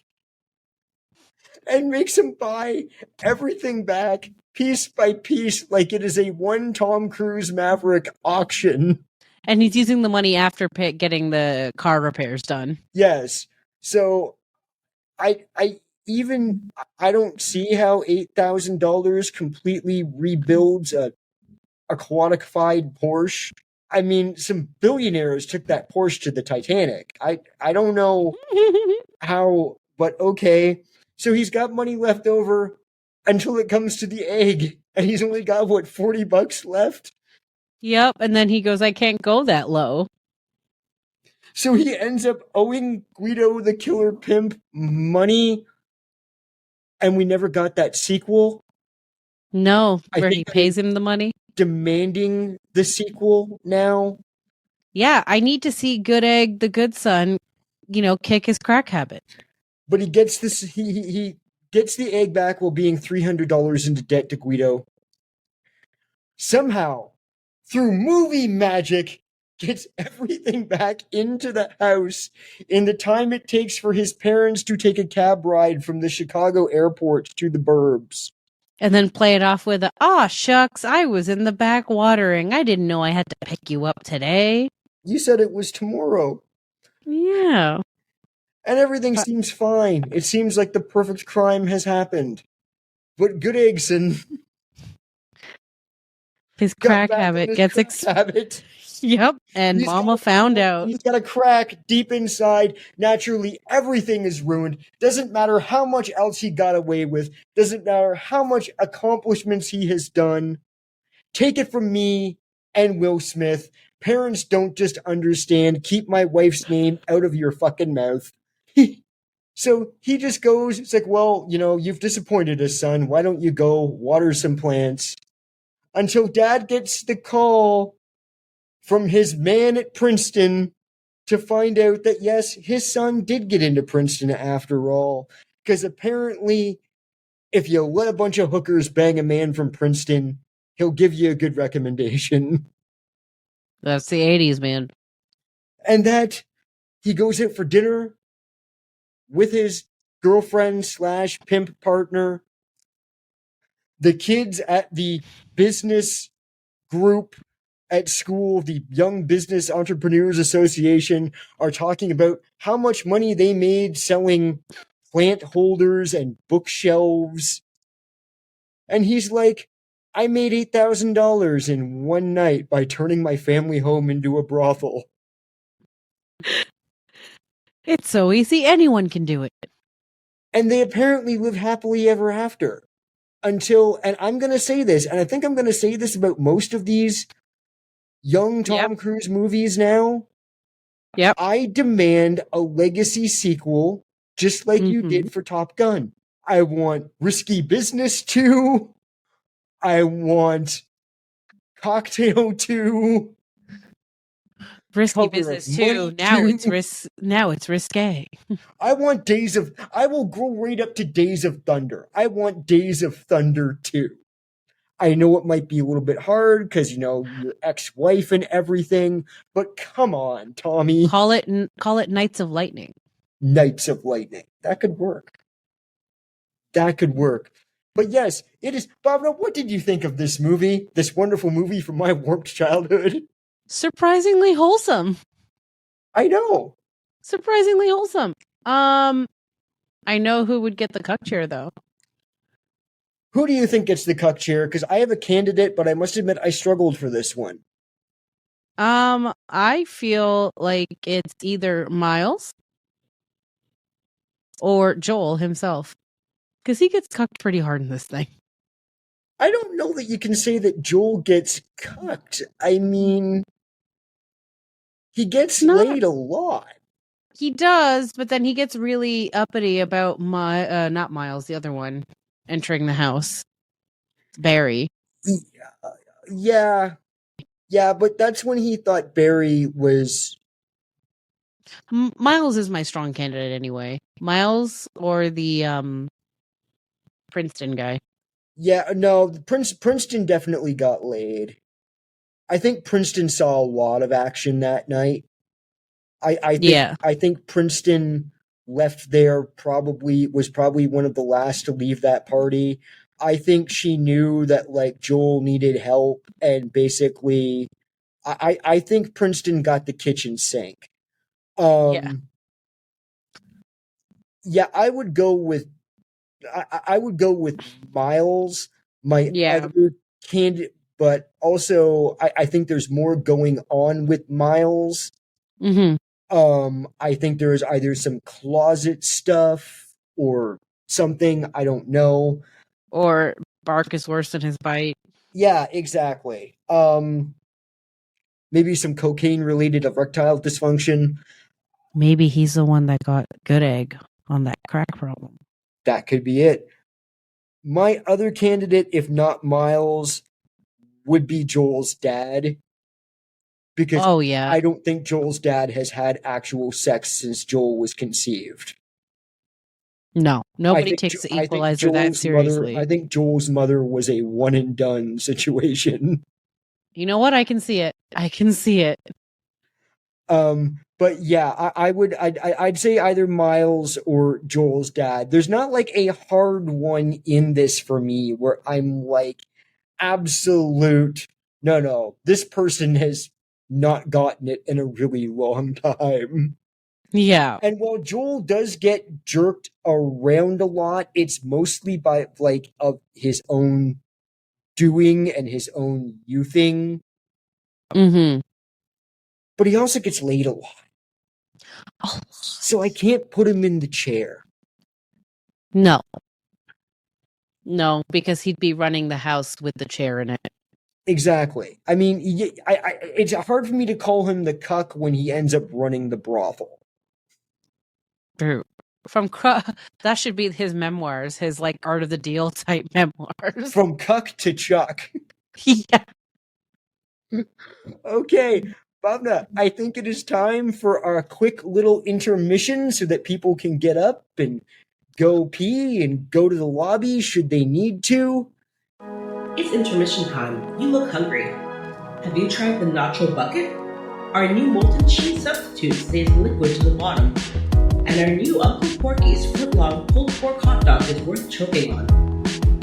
and makes him buy everything back piece by piece like it is a one Tom Cruise Maverick auction. And he's using the money after getting the car repairs done. Yes. So I don't see how $8,000 completely rebuilds a quantified Porsche. I mean, some billionaires took that Porsche to the Titanic. I don't know how, but okay. So he's got money left over until it comes to the egg, and he's only got, $40 left? Yep, and then he goes, I can't go that low. So he ends up owing Guido the Killer Pimp money, and we never got that sequel. No, where he pays him the money. Demanding the sequel now. Yeah, I need to see Good Egg, the good son, kick his crack habit. But he gets this. He gets the egg back while being $300 into debt to Guido. Somehow, through movie magic, gets everything back into the house in the time it takes for his parents to take a cab ride from the Chicago airport to the burbs. And then play it off with shucks, I was in the back watering. I didn't know I had to pick you up today. You said it was tomorrow. Yeah. And everything seems fine. It seems like the perfect crime has happened. But Good Eggson His crack habit gets habit. Yep, and Mama found out. He's got a crack deep inside. Naturally, everything is ruined. Doesn't matter how much else he got away with. Doesn't matter how much accomplishments he has done. Take it from me and Will Smith. Parents don't just understand. Keep my wife's name out of your fucking mouth. So he just goes, it's like, well, you've disappointed us, son. Why don't you go water some plants? Until Dad gets the call from his man at Princeton to find out that, yes, his son did get into Princeton after all. Because apparently, if you let a bunch of hookers bang a man from Princeton, he'll give you a good recommendation. That's the 80s, man. And that he goes out for dinner with his girlfriend / pimp partner. The kids at the business group at school, the Young Business Entrepreneurs Association, are talking about how much money they made selling plant holders and bookshelves. And he's like, I made $8,000 in one night by turning my family home into a brothel. It's so easy. Anyone can do it. And they apparently live happily ever after. Until, and I'm going to say this, and I think I'm going to say this about most of these young Tom Cruise movies now. Yep. I demand a legacy sequel, just like you did for Top Gun. I want Risky Business 2. I want Cocktail 2. Risky Business 2. Now it's risque. I want I will grow right up to Days of Thunder. I want Days of Thunder 2. I know it might be a little bit hard because, your ex-wife and everything, but come on, Tommy. Call it Knights of Lightning. Knights of Lightning. That could work. But yes, it is. Bhavna, what did you think of this movie? This wonderful movie from my warped childhood? Surprisingly wholesome. I know. Surprisingly wholesome. I know who would get the Cuck Chair, though. Who do you think gets the Cuck Chair? Because I have a candidate, but I must admit I struggled for this one. I feel like it's either Miles or Joel himself. Because he gets cucked pretty hard in this thing. I don't know that you can say that Joel gets cucked. I mean, he gets laid a lot. He does, but then he gets really uppity about not Miles, the other one, entering the house. Barry. Yeah, but that's when he thought Barry was... Miles is my strong candidate anyway. Miles or the Princeton guy. Yeah, no, Princeton definitely got laid. I think Princeton saw a lot of action that night. I think Princeton left there was probably one of the last to leave that party. I think she knew that Joel needed help, and basically I think Princeton got the kitchen sink. Yeah, I would go with Miles, my other candidate, but also I think there's more going on with Miles. Mm-hmm. I think there's either some closet stuff or something, I don't know. Or bark is worse than his bite. Yeah, exactly. Maybe some cocaine-related erectile dysfunction. Maybe he's the one that got good egg on that crack problem. That could be it. My other candidate, if not Miles, would be Joel's dad. Because I don't think Joel's dad has had actual sex since Joel was conceived. No, nobody takes the Equalizer that seriously. I think Joel's mother was a one and done situation. You know what? I can see it. But yeah, I'd say either Miles or Joel's dad. There's not a hard one in this for me where I'm absolute. No, this person has not gotten it in a really long time. Yeah. And while Joel does get jerked around a lot, it's mostly by of his own doing and his own youthing. Mm-hmm. But he also gets laid a lot. Oh. So I can't put him in the chair. No. No, because he'd be running the house with the chair in it. Exactly. I mean, it's hard for me to call him the cuck when he ends up running the brothel. True. That should be his memoirs, his like Art of the Deal type memoirs. From cuck to Chuck. Yeah. Okay, Bhavna, I think it is time for our quick little intermission so that people can get up and go pee and go to the lobby should they need to. It's intermission time. You look hungry. Have you tried the nacho bucket? Our new molten cheese substitute stays liquid to the bottom. And our new Uncle Porky's foot-long pulled pork hot dog is worth choking on.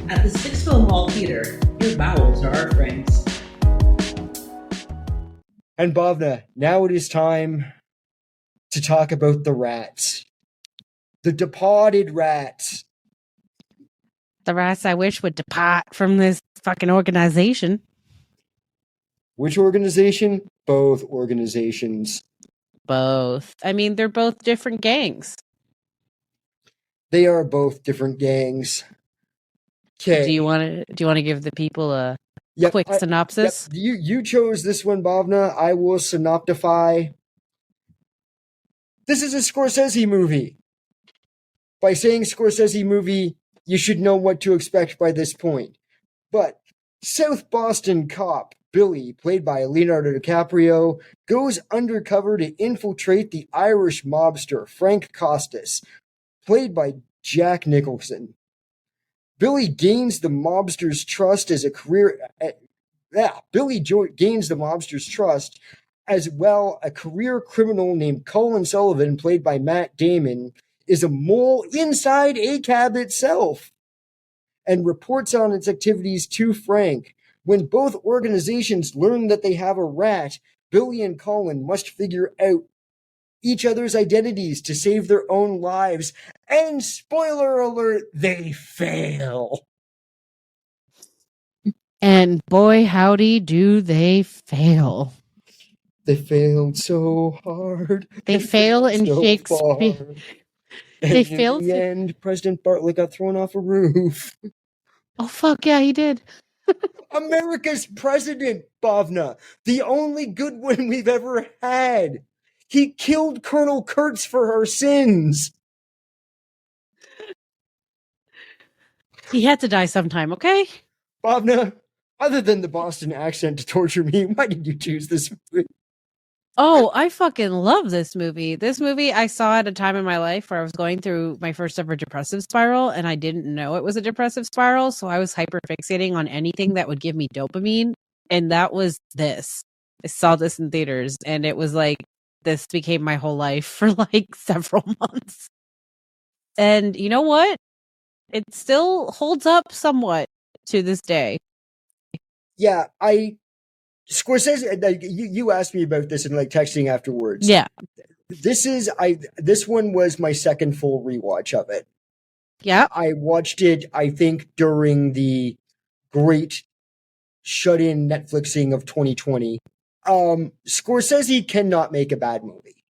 At the Sixville Mall Theater, your bowels are our friends. And Bhavna, now it is time to talk about the rats. The departed rats. The rats I wish would depart from this fucking organization. Which organization? Both organizations. Both. I mean, they're both different gangs. They are both different gangs. Okay. Do you want to give the people a quick synopsis? Yep. You chose this one, Bhavna. I will synoptify. This is a Scorsese movie. By saying Scorsese movie, you should know what to expect by this point. But South Boston cop Billy, played by Leonardo DiCaprio, goes undercover to infiltrate the Irish mobster Frank Costas, played by Jack Nicholson. Billy gains the mobster's trust as a career. Gains the mobster's trust as well. A career criminal named Colin Sullivan, played by Matt Damon, is a mole inside ACAB itself and reports on its activities to Frank. When both organizations learn that they have a rat, Billy and Colin must figure out each other's identities to save their own lives. And spoiler alert, they fail. And boy, howdy do they fail. They failed so hard. They fail in so Shakespeare. They failed. In the end, President Bartlett got thrown off a roof. Oh, fuck yeah, he did. America's president, Bhavna. The only good one we've ever had. He killed Colonel Kurtz for her sins. He had to die sometime, okay? Bhavna, other than the Boston accent to torture me, why did you choose this movie? Oh, I fucking love this movie. This movie I saw at a time in my life where I was going through my first ever depressive spiral and I didn't know it was a depressive spiral. So I was hyper fixating on anything that would give me dopamine. And that was this. I saw this in theaters and it was like, this became my whole life for like several months. And you know what? It still holds up somewhat to this day. Yeah, Scorsese, you asked me about this in like texting afterwards. Yeah. This one was my second full rewatch of it. Yeah. I watched it, I think, during the great shut-in Netflixing of 2020. Scorsese cannot make a bad movie.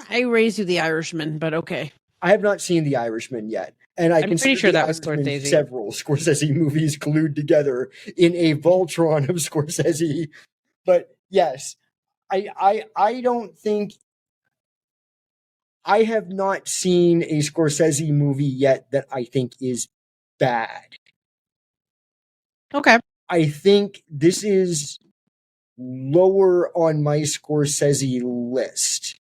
I raised you The Irishman, but okay. I have not seen The Irishman yet. And I'm pretty sure that was Scorsese. Several Scorsese movies glued together in a Voltron of Scorsese. But yes, I don't think I have not seen a Scorsese movie yet that I think is bad. Okay. I think this is lower on my Scorsese list.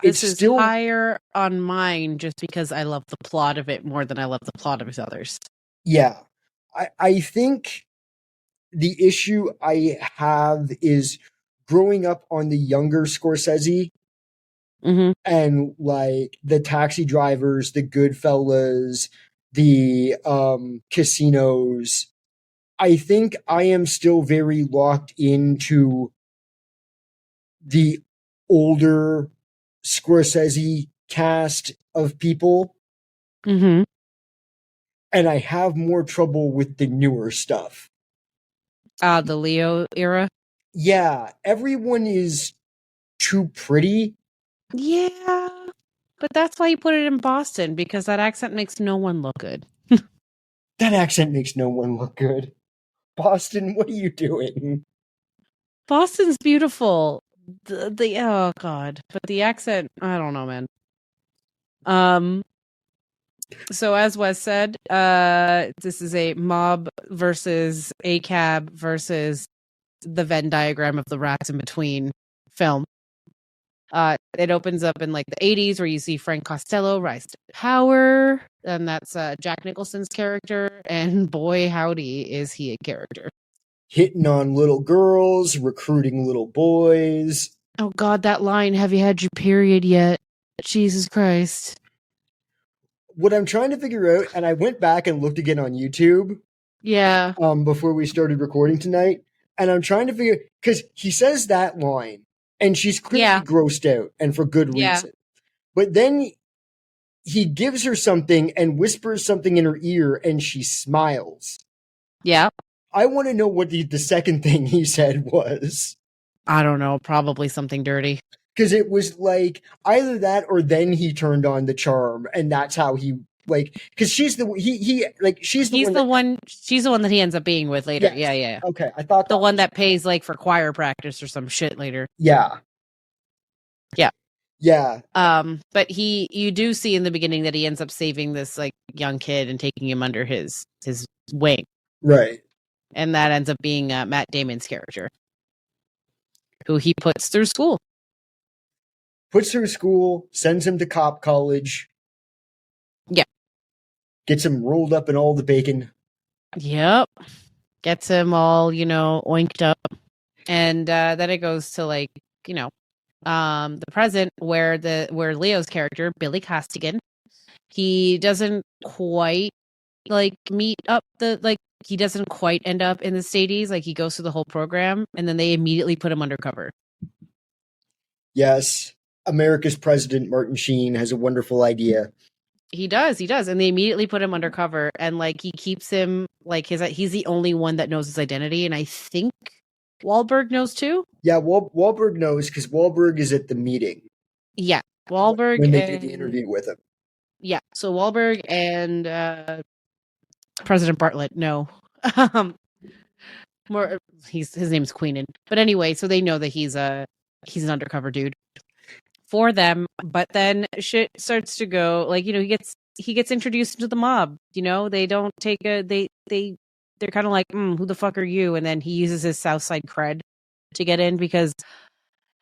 This is still higher on mine just because I love the plot of it more than I love the plot of his others. Yeah. I think the issue I have is growing up on the younger Scorsese and like the Taxi Drivers, the Goodfellas, the Casinos. I think I am still very locked into the older Scorsese cast of people. and I have more trouble with the newer stuff. The Leo era? Yeah, everyone is too pretty. Yeah, but that's why you put it in Boston, because that accent makes no one look good. That accent makes no one look good. Boston, what are you doing? Boston's beautiful. Oh god, but the accent, I don't know, man. So as Wes said, this is a mob versus a cab versus the Venn diagram of the rats in between film. It opens up in like the 80s where you see Frank Costello rise to power, and that's Jack Nicholson's character, and boy howdy is he a character. Hitting on little girls, recruiting little boys. Oh god, that line, have you had your period yet? Jesus Christ. What I'm trying to figure out, and I went back and looked again on YouTube. Yeah. Before we started recording tonight, and I'm trying to figure, because he says that line, and she's clearly grossed out, and for good reason. But then he gives her something and whispers something in her ear, and she smiles. Yeah. I want to know what the second thing he said was. I don't know, probably something dirty. Because it was like either that or then he turned on the charm, and that's how he because she's the she's the one that he ends up being with later. Yes. Yeah. Okay, I thought the one that pays like for choir practice or some shit later. Yeah. But you do see in the beginning that he ends up saving this like young kid and taking him under his wing. Right. And that ends up being Matt Damon's character, who he puts through school. Sends him to cop college. Yeah. Gets him rolled up in all the bacon. Yep. Gets him all, oinked up. And then it goes to the present where Leo's character, Billy Costigan, he doesn't quite meet up he doesn't quite end up in the Stadies. Like, he goes through the whole program and then they immediately put him undercover. Yes. America's president, Martin Sheen, has a wonderful idea. He does. And they immediately put him undercover, and he keeps him he's the only one that knows his identity. And I think Wahlberg knows too. Yeah, Wahlberg knows because Wahlberg is at the meeting. Yeah, Wahlberg when they did the interview with him. Yeah, so Wahlberg and President Bartlett know. His name's Queenan, but anyway, so they know that he's an undercover dude for them. But then shit starts to go he gets introduced into the mob. They don't take they're kind of like, who the fuck are you? And then he uses his Southside cred to get in because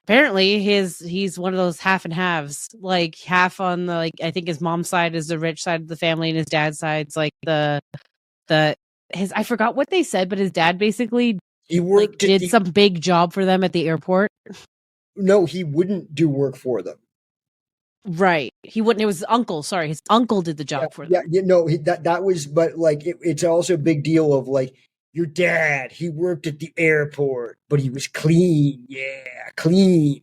apparently he's one of those half and halves, like half on the I think his mom's side is the rich side of the family and his dad's side's like I forgot what they said, but his dad basically did some big job for them at the airport. No, he wouldn't do work for them. Right. He wouldn't. It was his uncle. Sorry. His uncle did the job for them. Yeah, that was, but it's also a big deal of your dad, he worked at the airport, but he was clean. Yeah, clean.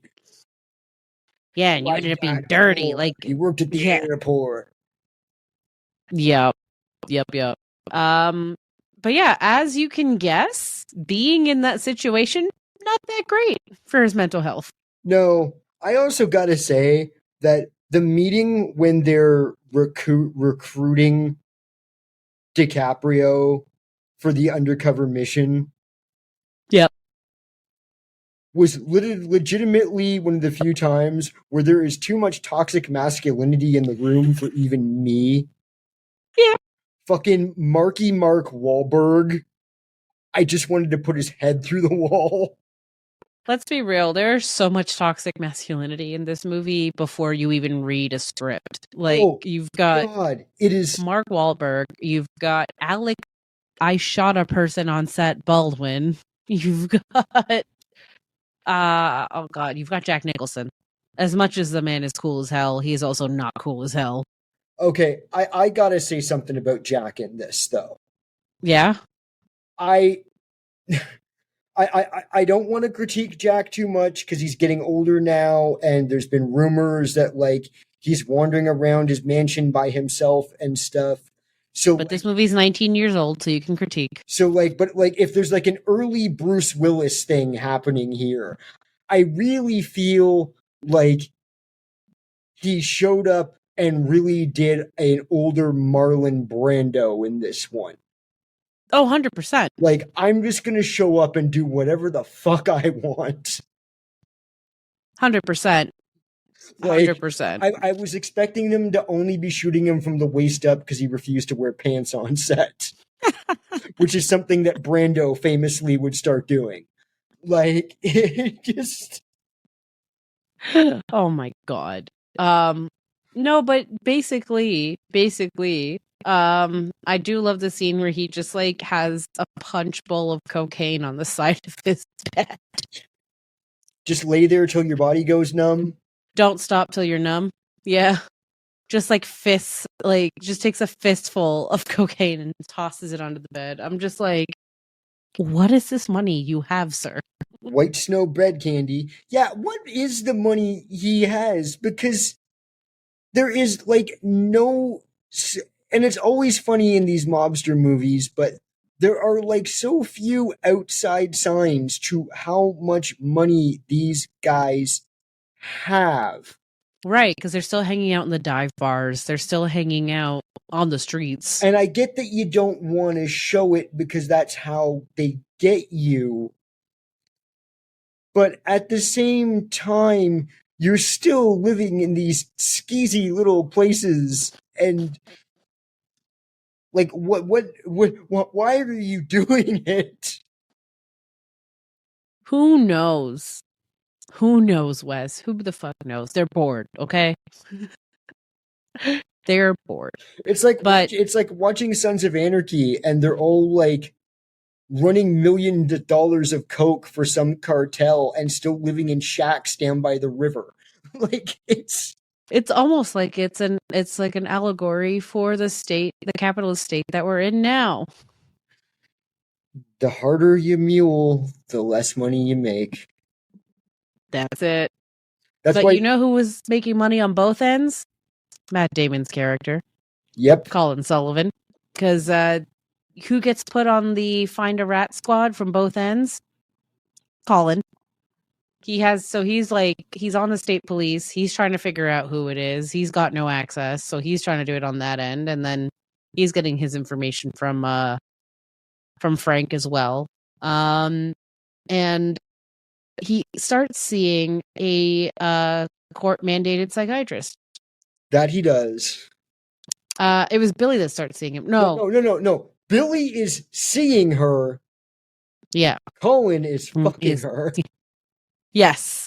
Yeah, and you ended up being dirty. He worked at the airport. Yep. But yeah, as you can guess, being in that situation, not that great for his mental health. No, I also got to say that the meeting when they're recruiting DiCaprio for the undercover mission, was legitimately one of the few times where there is too much toxic masculinity in the room for even me. Yeah. Fucking Marky Mark Wahlberg. I just wanted to put his head through the wall. Let's be real. There's so much toxic masculinity in this movie before you even read a script. You've got it is Mark Wahlberg. You've got Alec, I shot a person on set, Baldwin. You've got you've got Jack Nicholson. As much as the man is cool as hell, he's also not cool as hell. Okay, I gotta say something about Jack in this, though. Yeah? I don't want to critique Jack too much because he's getting older now, and there's been rumors that he's wandering around his mansion by himself and stuff. But this movie's 19 years old, so you can critique. So but if there's like an early Bruce Willis thing happening here, I really feel like he showed up and really did an older Marlon Brando in this one. Oh, 100%. Like, I'm just going to show up and do whatever the fuck I want. 100%. 100%. I was expecting them to only be shooting him from the waist up because he refused to wear pants on set. Which is something that Brando famously would start doing. Like, it just... Oh my God. No, but basically, I do love the scene where he just like has a punch bowl of cocaine on the side of his bed. Just lay there till your body goes numb. Don't stop till you're numb. Yeah. Just like fists, like just takes a fistful of cocaine and tosses it onto the bed. I'm just like, what is this money you have, sir? White snow bread candy. Yeah, what is the money he has? Because there is like no, and it's always funny in these mobster movies, but there are like so few outside signs to how much money these guys have. Right, because they're still hanging out in the dive bars. They're still hanging out on the streets. And I get that you don't want to show it because that's how they get you. But at the same time, you're still living in these skeezy little places. And like, what, why are you doing it? Who knows? Who knows, Wes? Who the fuck knows? They're bored, okay? They're bored. It's like watching Sons of Anarchy, and they're all like running millions of dollars of coke for some cartel and still living in shacks down by the river. Like it's almost like it's like an allegory for the state, the capitalist state that we're in now. The harder you mule, the less money you make. That's it. But you know who was making money on both ends? Matt Damon's character. Yep. Colin Sullivan. Because who gets put on the Find a Rat squad from both ends? Colin. He's on the state police. He's trying to figure out who it is. He's got no access, so he's trying to do it on that end. And then he's getting his information from Frank as well. And he starts seeing a court-mandated psychiatrist. That he does. It was Billy that starts seeing him. No. Billy is seeing her. Yeah. Colin is fucking her. Yes.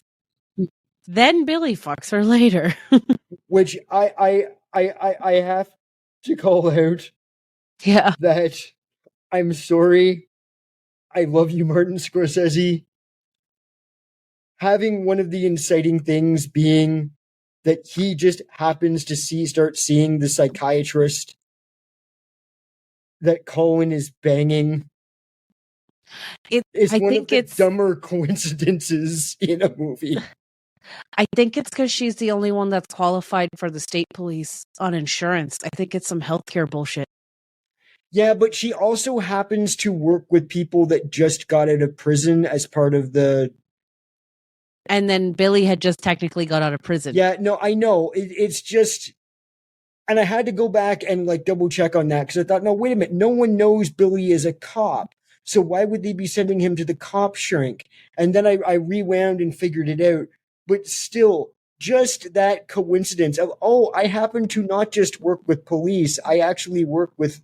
Then Billy fucks her later. Which I have to call out. Yeah. That I'm sorry. I love you, Martin Scorsese. Having one of the inciting things being that he just happens to start seeing the psychiatrist that Colin is banging. It's one of the dumber coincidences in a movie. I think it's because she's the only one that's qualified for the state police on insurance. I think it's some healthcare bullshit. Yeah, but she also happens to work with people that just got out of prison as part of the... And then Billy had just technically got out of prison. Yeah, no, I know. It's just... And I had to go back and like double check on that because I thought, no, wait a minute. No one knows Billy is a cop. So why would they be sending him to the cop shrink? And then I rewound and figured it out. But still, just that coincidence of, I happen to not just work with police. I actually work with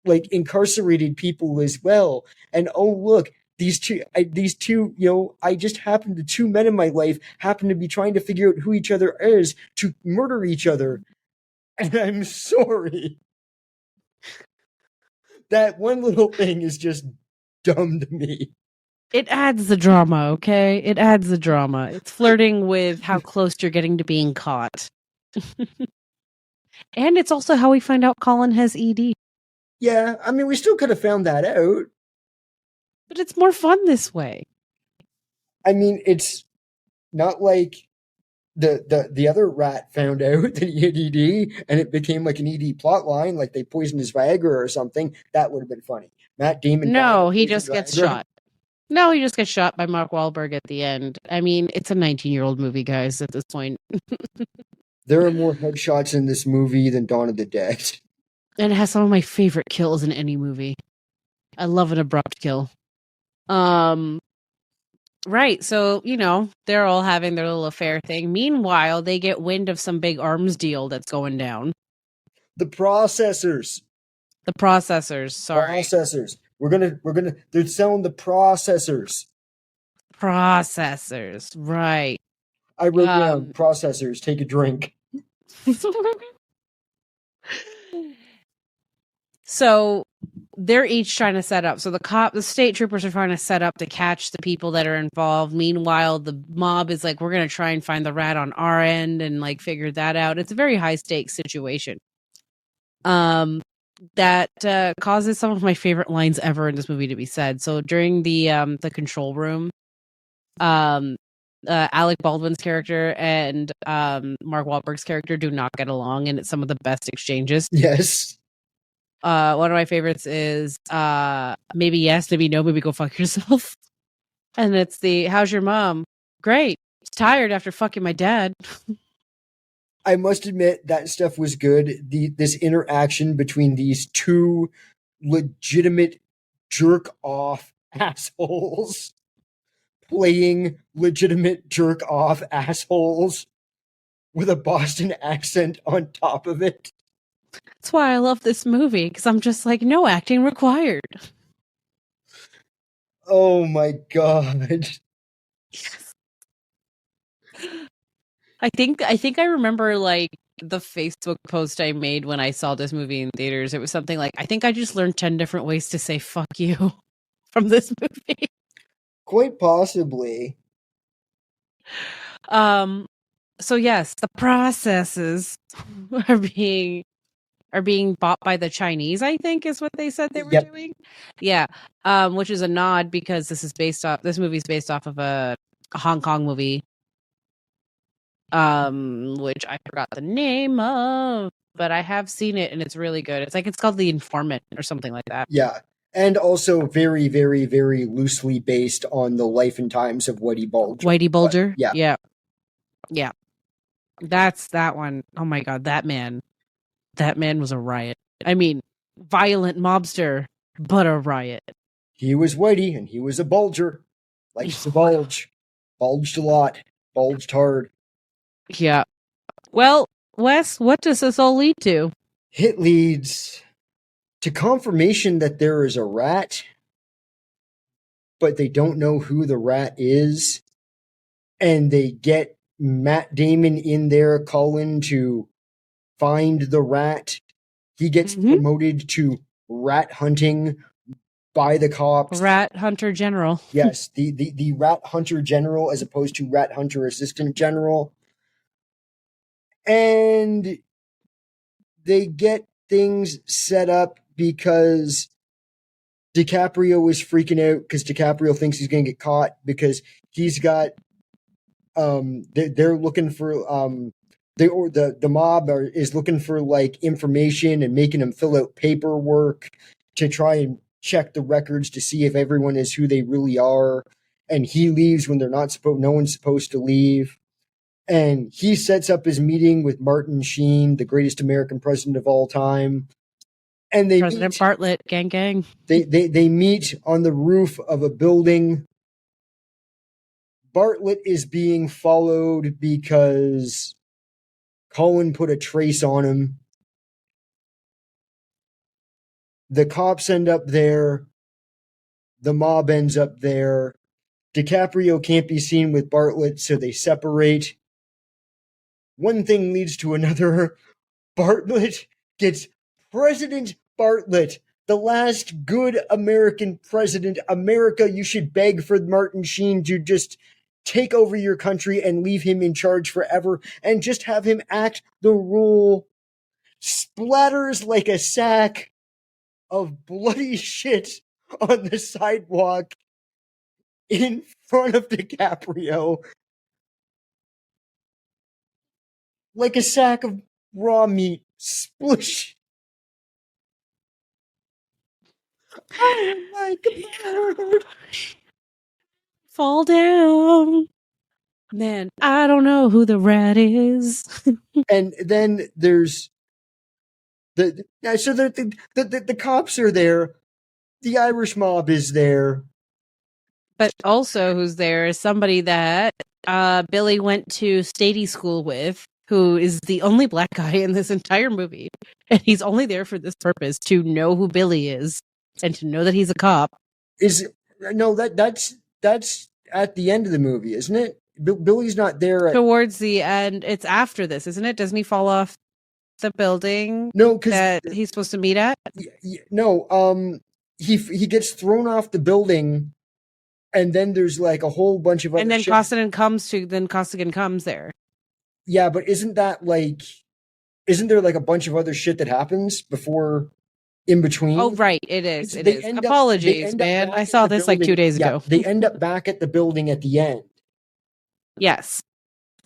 like incarcerated people as well. And look, these two, I just happened to, two men in my life happen to be trying to figure out who each other is to murder each other. And I'm sorry. That one little thing is just dumb to me. It adds the drama, okay? It adds the drama. It's flirting with how close you're getting to being caught. And it's also how we find out Colin has ED. Yeah, I mean, we still could have found that out. But it's more fun this way. I mean, it's not like the other rat found out that he had ED, and it became like an ED plot line, like they poisoned his Viagra or something. That would have been funny. Matt Damon. No, he just gets shot. No, he just gets shot by Mark Wahlberg at the end. I mean, it's a 19-year-old movie, guys, at this point. There are more headshots in this movie than Dawn of the Dead. And it has some of my favorite kills in any movie. I love an abrupt kill. Right, so, they're all having their little affair thing. Meanwhile, they get wind of some big arms deal that's going down. The processors. Sorry. Processors. They're selling the processors. Processors, right. I wrote down processors, take a drink. So they're each trying to set up. So the state troopers are trying to set up to catch the people that are involved. Meanwhile, the mob is like, we're going to try and find the rat on our end and like figure that out. It's a very high stakes situation. That causes some of my favorite lines ever in this movie to be said. So during the control room, Alec Baldwin's character and Mark Wahlberg's character do not get along, and it's some of the best exchanges. Yes. One of my favorites is maybe yes, maybe no, maybe go fuck yourself. And it's how's your mom? Great. Tired after fucking my dad. I must admit that stuff was good. This interaction between these two legitimate jerk off assholes playing legitimate jerk off assholes with a Boston accent on top of it. That's why I love this movie, because I'm just like, no acting required. Oh my god. Yes. I think I remember like the Facebook post I made when I saw this movie in theaters. It was something like, I think I just learned 10 different ways to say fuck you from this movie. Quite possibly. So yes, the processes are being bought by the Chinese, I think is what they said they were doing. Yeah. Which is a nod because this movie's based off of a Hong Kong movie. Which I forgot the name of, but I have seen it and it's really good. It's called The Informant or something like that. Yeah. And also very, very, very loosely based on the life and times of Whitey Bulger. Whitey Bulger? But, yeah. Yeah. That's that one. Oh my god, that man was a riot. I mean, violent mobster, but a riot. He was Whitey and he was a bulger. Likes to bulge. Bulged a lot. Bulged hard. Yeah. Well, Wes, what does this all lead to? It leads to confirmation that there is a rat, but they don't know who the rat is. And they get Matt Damon in there calling to find the rat. He gets promoted to rat hunting by the cops. Rat Hunter General. Yes, the Rat Hunter General as opposed to Rat Hunter Assistant General. And they get things set up because DiCaprio is freaking out because DiCaprio thinks he's going to get caught because he's got they're looking for the mob is looking for like information and making him fill out paperwork to try and check the records to see if everyone is who they really are. And he leaves when they're not supposed. No one's supposed to leave. And he sets up his meeting with Martin Sheen, the greatest American president of all time. And President Bartlett, gang. They meet on the roof of a building. Bartlett is being followed because Colin put a trace on him. The cops end up there. The mob ends up there. DiCaprio can't be seen with Bartlett, so they separate. One thing leads to another. Bartlett gets President Bartlett, the last good American president. America, you should beg for Martin Sheen to just take over your country and leave him in charge forever and just have him act the rule. Splatters like a sack of bloody shit on the sidewalk in front of DiCaprio. like a sack of raw meat. Sploosh. I like a bird. Fall down. Man, I don't know who the rat is. And then there's the cops are there. The Irish mob is there. But also who's there is somebody that Billy went to Stady school with, who is the only black guy in this entire movie. And he's only there for this purpose, to know who Billy is and to know that he's a cop. That's at the end of the movie, isn't it? Billy's not there towards the end. It's after this, isn't it? Doesn't he fall off the building? No, because that he's supposed to meet at. No, he gets thrown off the building, and then there's like a whole bunch of other. And then Costigan comes there. Yeah, but isn't there like a bunch of other shit that happens before? In between? Oh, right. It is. Apologies, man. I saw this like 2 days ago. They end up back at the building at the end. Yes.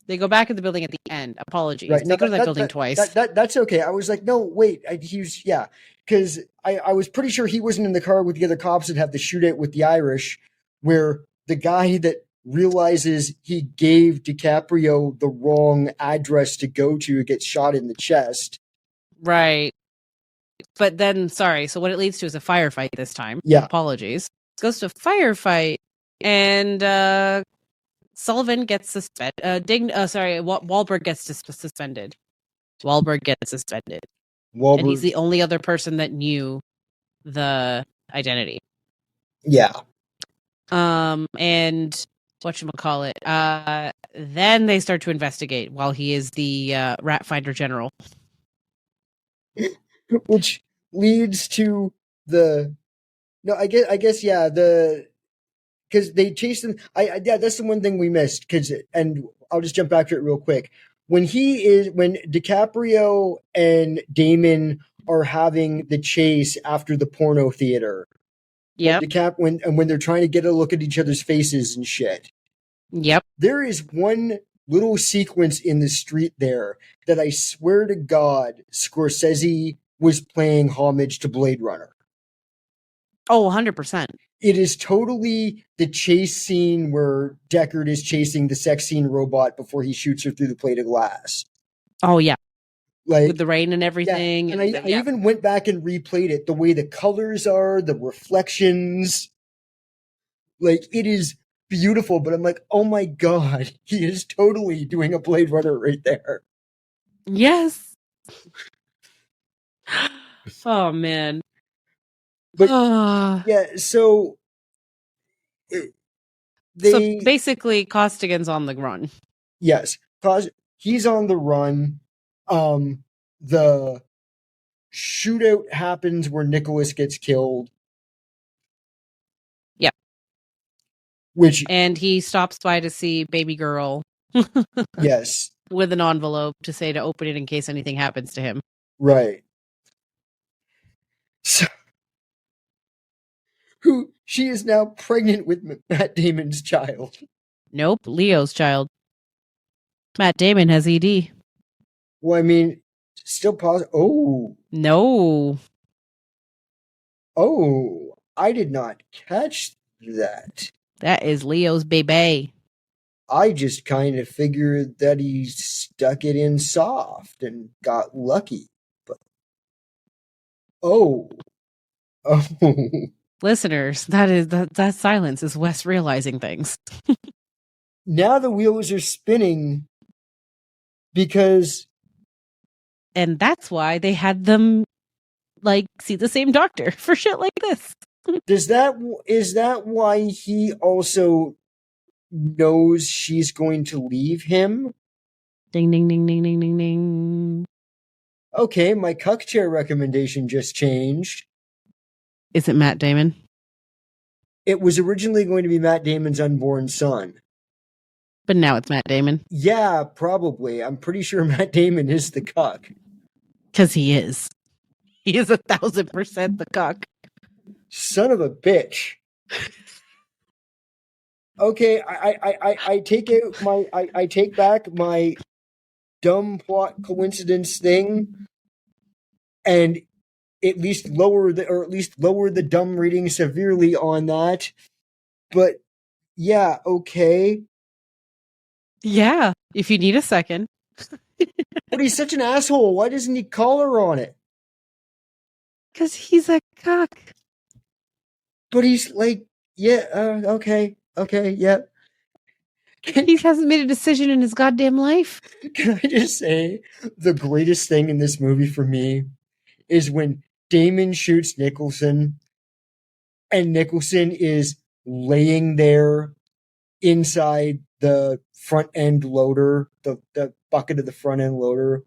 They go back at the building at the end. Apologies. Right. They go to that building twice. That's okay. I was like, no, wait. Because I was pretty sure he wasn't in the car with the other cops that have the shootout with the Irish, where the guy that realizes he gave DiCaprio the wrong address to go to gets shot in the chest. Right. But then, sorry, so what it leads to is a firefight this time. Yeah. Apologies. Goes to a firefight, and Sullivan gets suspended. Wahlberg gets suspended. Wahlberg gets suspended. And he's the only other person that knew the identity. Yeah. And whatchamacallit, then they start to investigate while he is the rat finder general. Which leads to because they chase them. That's the one thing we missed. And I'll just jump back to it real quick. When DiCaprio and Damon are having the chase after the porno theater. Yeah. When they're trying to get a look at each other's faces and shit. Yep. There is one little sequence in the street there that I swear to God, Scorsese was playing homage to Blade Runner. Oh, 100%. It is totally the chase scene where Deckard is chasing the sex scene robot before he shoots her through the plate of glass. Oh, yeah. Like, with the rain and everything. Yeah. And I even went back and replayed it. The way the colors are, the reflections. Like, it is beautiful, but I'm like, oh my God, he is totally doing a Blade Runner right there. Yes. Oh man. But so basically Costigan's on the run. Yes. He's on the run. The shootout happens where Nicholas gets killed. Yeah. And he stops by to see baby girl. Yes. With an envelope to say to open it in case anything happens to him. Right. So, she is now pregnant with Matt Damon's child. Nope, Leo's child. Matt Damon has ED. Well, I mean, still positive. Oh. No. Oh, I did not catch that. That is Leo's baby. I just kind of figured that he stuck it in soft and got lucky. But oh. Listeners, that silence is Wes realizing things. Now the wheels are spinning because... And that's why they had them, like, see the same doctor for shit like this. Is that why he also knows she's going to leave him? Ding, ding, ding, ding, ding, ding, ding. Okay, my Cuck Chair recommendation just changed. Is it Matt Damon? It was originally going to be Matt Damon's unborn son. But now it's Matt Damon. Yeah, probably. I'm pretty sure Matt Damon is the cuck. Because he is. He is 1,000% the cuck. Son of a bitch. Okay, I take back my dumb plot coincidence thing, and at least lower the dumb rating severely on that. But yeah, okay. Yeah, if you need a second. But he's such an asshole. Why doesn't he call her on it? Because he's a cuck. But he's like, yeah, okay, yeah. He hasn't made a decision in his goddamn life. Can I just say, the greatest thing in this movie for me is when Damon shoots Nicholson, and Nicholson is laying there inside the front end loader, the bucket of the front end loader.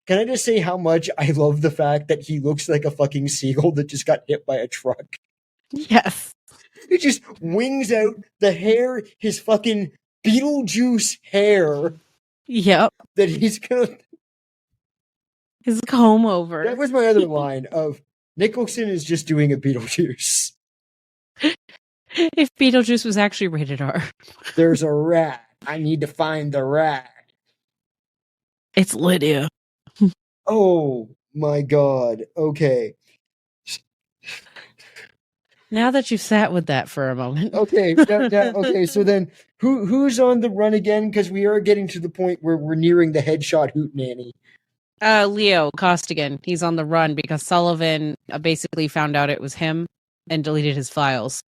Can I just say how much I love the fact that he looks like a fucking seagull that just got hit by a truck? Yes. It just wings out the hair, his fucking Beetlejuice hair. Yep. That he's gonna... His comb over. That was my other line of Nicholson is just doing a Beetlejuice. If Beetlejuice was actually rated R. There's a rat. I need to find the rat. It's Lydia. Oh my god. Okay. Now that you've sat with that for a moment. Okay. Okay. So then, who's on the run again? Because we are getting to the point where we're nearing the headshot hootenanny. Leo Costigan. He's on the run because Sullivan basically found out it was him and deleted his files.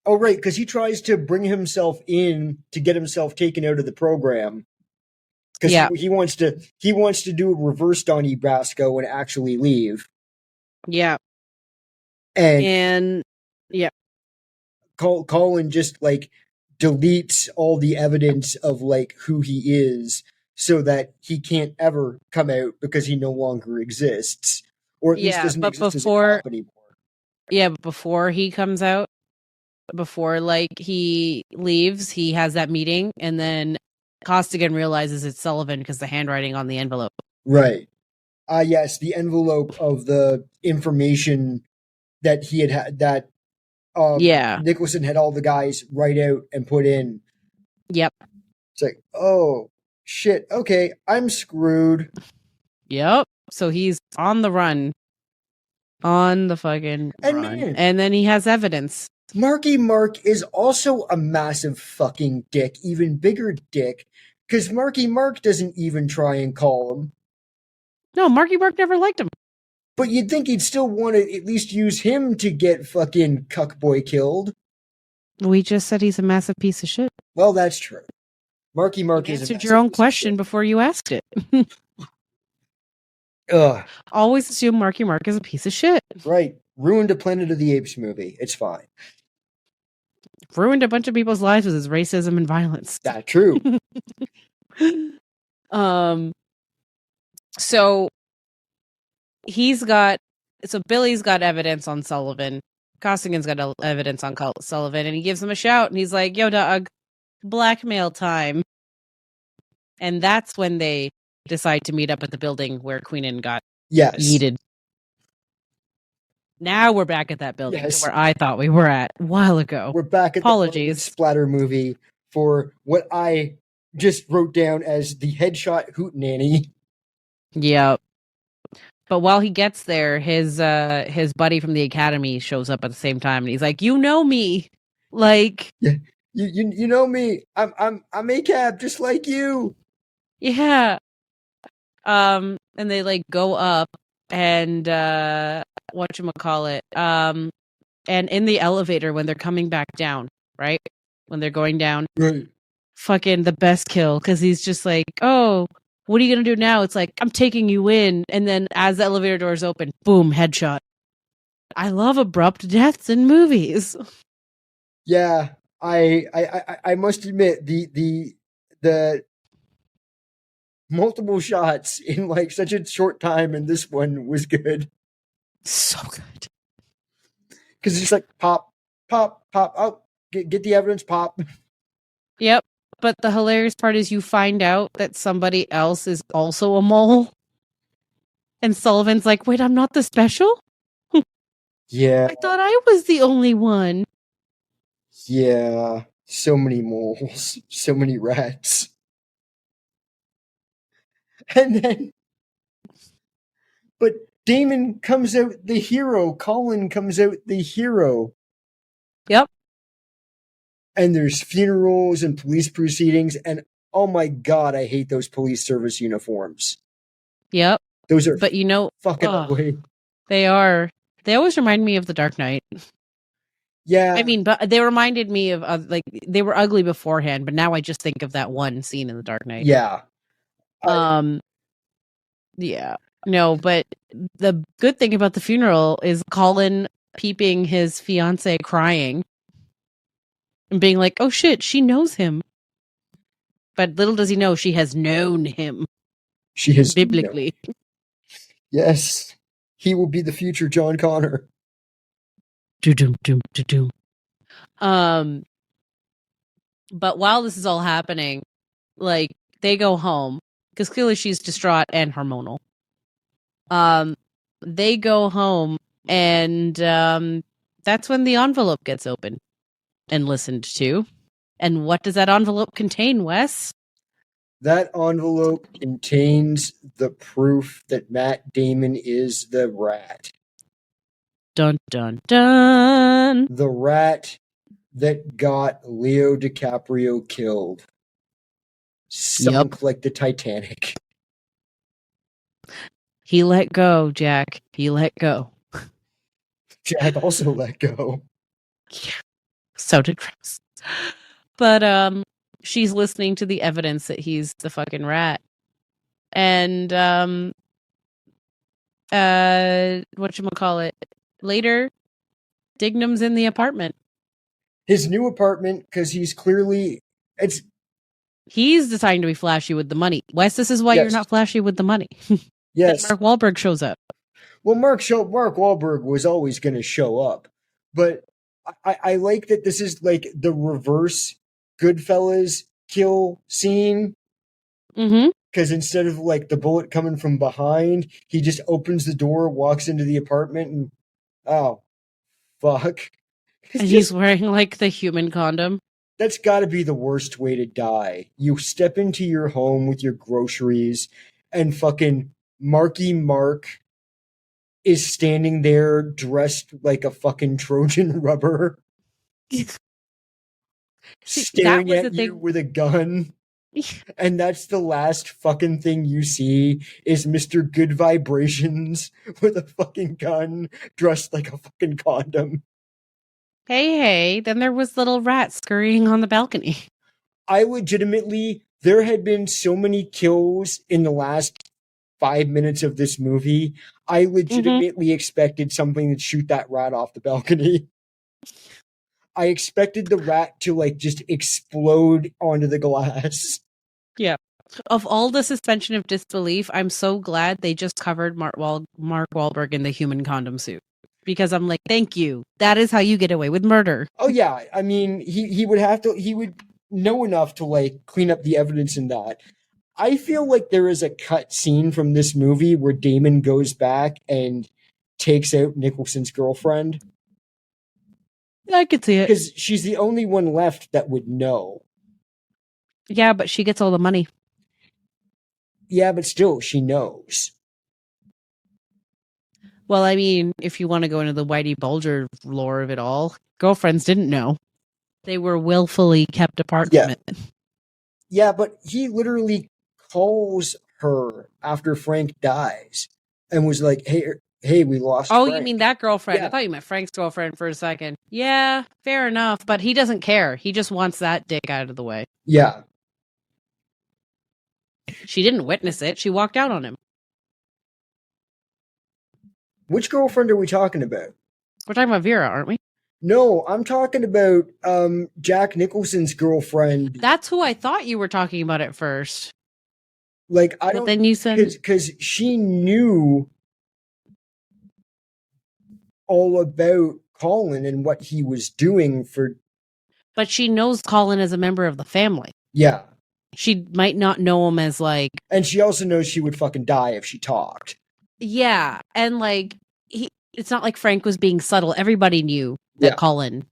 Oh, right, because he tries to bring himself in to get himself taken out of the program. Because he wants to do a reverse Donnie Brasco and actually leave. Yeah. And yeah. Colin just like deletes all the evidence of like who he is so that he can't ever come out because he no longer exists. Or at least doesn't exist as a cop anymore. Yeah, but before he comes out, before like he leaves, he has that meeting, and then Costigan realizes it's Sullivan because the handwriting on the envelope. Right. Yes, the envelope of the information that he had that Nicholson had all the guys write out and put in. Yep. It's like, oh shit, okay, I'm screwed. Yep. So he's on the run. On the fucking run. Man, and then he has evidence. Marky Mark is also a massive fucking dick, even bigger dick, because Marky Mark doesn't even try and call him. No, Marky Mark never liked him. But you'd think he'd still want to at least use him to get fucking Cuckboy killed. We just said he's a massive piece of shit. Well, that's true. Marky Mark is answered your own question before you asked it. Always assume Marky Mark is a piece of shit. Right. Ruined a Planet of the Apes movie. It's fine. Ruined a bunch of people's lives with his racism and violence. That's true. So Billy's got evidence on Sullivan. Costigan's got evidence on Sullivan, and he gives him a shout, and he's like, "Yo, dog, blackmail time." And that's when they decide to meet up at the building where Queenan got yeeted. Now we're back at that building to where I thought we were at a while ago. We're back at the splatter movie for what I just wrote down as the headshot hootenanny. Yep. But while he gets there, his buddy from the academy shows up at the same time, and he's like, "You know me, like you know me. I'm ACAB just like you." Yeah. And they like go up and whatchamacallit. And in the elevator when they're coming back down, right? When they're going down. Right. Fucking the best kill, because he's just like, "Oh, what are you gonna do now?" It's like, "I'm taking you in," and then as the elevator doors open, boom, headshot. I love abrupt deaths in movies. Yeah, I must admit the multiple shots in like such a short time, and this one was good. So good. Because it's just like pop, pop, pop. Oh, get the evidence, pop. Yep. But the hilarious part is you find out that somebody else is also a mole. And Sullivan's like, "Wait, I'm not the special?" Yeah. I thought I was the only one. Yeah. So many moles. So many rats. And then, but Damon comes out the hero. Colin comes out the hero. Yep. And there's funerals and police proceedings. And oh my God, I hate those police service uniforms. Yep. Those are but fucking ugly. They are. They always remind me of The Dark Knight. Yeah. I mean, but they reminded me of like, they were ugly beforehand, but now I just think of that one scene in The Dark Knight. Yeah. Yeah. No, but the good thing about the funeral is Colin peeping his fiance crying and being like, oh shit, she knows him. But little does he know she has known him. She has biblically. Yes. He will be the future John Connor. But while this is all happening, like, they go home because clearly she's distraught and hormonal. They go home, and that's when the envelope gets opened and listened to. And what does that envelope contain, Wes? That envelope contains the proof that Matt Damon is the rat. Dun, dun, dun. The rat that got Leo DiCaprio killed. Sunk like the Titanic. He let go, Jack. He let go. Jack also let go. Yeah. So did Rose. But she's listening to the evidence that he's the fucking rat. And whatchamacallit, later, Dignam's in the apartment. His new apartment, because he's deciding to be flashy with the money. Wes, this is why you're not flashy with the money. Yes. Mark Wahlberg shows up. Well, Mark Wahlberg was always going to show up. But I like that this is like the reverse Goodfellas kill scene. Mm-hmm. Because instead of like the bullet coming from behind, he just opens the door, walks into the apartment, and oh, fuck. And he's wearing like the human condom. That's got to be the worst way to die. You step into your home with your groceries, and fucking Marky Mark is standing there dressed like a fucking Trojan rubber, staring at you with a gun. And that's the last fucking thing you see is Mr. Good Vibrations with a fucking gun dressed like a fucking condom. Hey, then there was little rat scurrying on the balcony. There had been so many kills in the last 5 minutes of this movie. I legitimately expected something to shoot that rat off the balcony. I expected the rat to like just explode onto the glass. Yeah. Of all the suspension of disbelief, I'm so glad they just covered Mark Wahlberg in the human condom suit. Because I'm like, thank you. That is how you get away with murder. Oh yeah. I mean, he would know enough to like clean up the evidence in that. I feel like there is a cut scene from this movie where Damon goes back and takes out Nicholson's girlfriend. I could see it. Because she's the only one left that would know. Yeah, but she gets all the money. Yeah, but still, she knows. Well, I mean, if you want to go into the Whitey Bulger lore of it all, girlfriends didn't know. They were willfully kept apart from it. Yeah, but he literally calls her after Frank dies and was like, hey, we lost Frank. You mean that girlfriend? Yeah. I thought you meant Frank's girlfriend for a second. Yeah, fair enough. But he doesn't care. He just wants that dick out of the way. Yeah. She didn't witness it. She walked out on him. Which girlfriend are we talking about? We're talking about Vera, aren't we? No, I'm talking about Jack Nicholson's girlfriend. That's who I thought you were talking about at first. Like, I don't... Then you said... Because she knew all about Colin and what he was doing for... But she knows Colin as a member of the family. Yeah. She might not know him as like... And she also knows she would fucking die if she talked. Yeah, and like, it's not like Frank was being subtle. Everybody knew that Colin,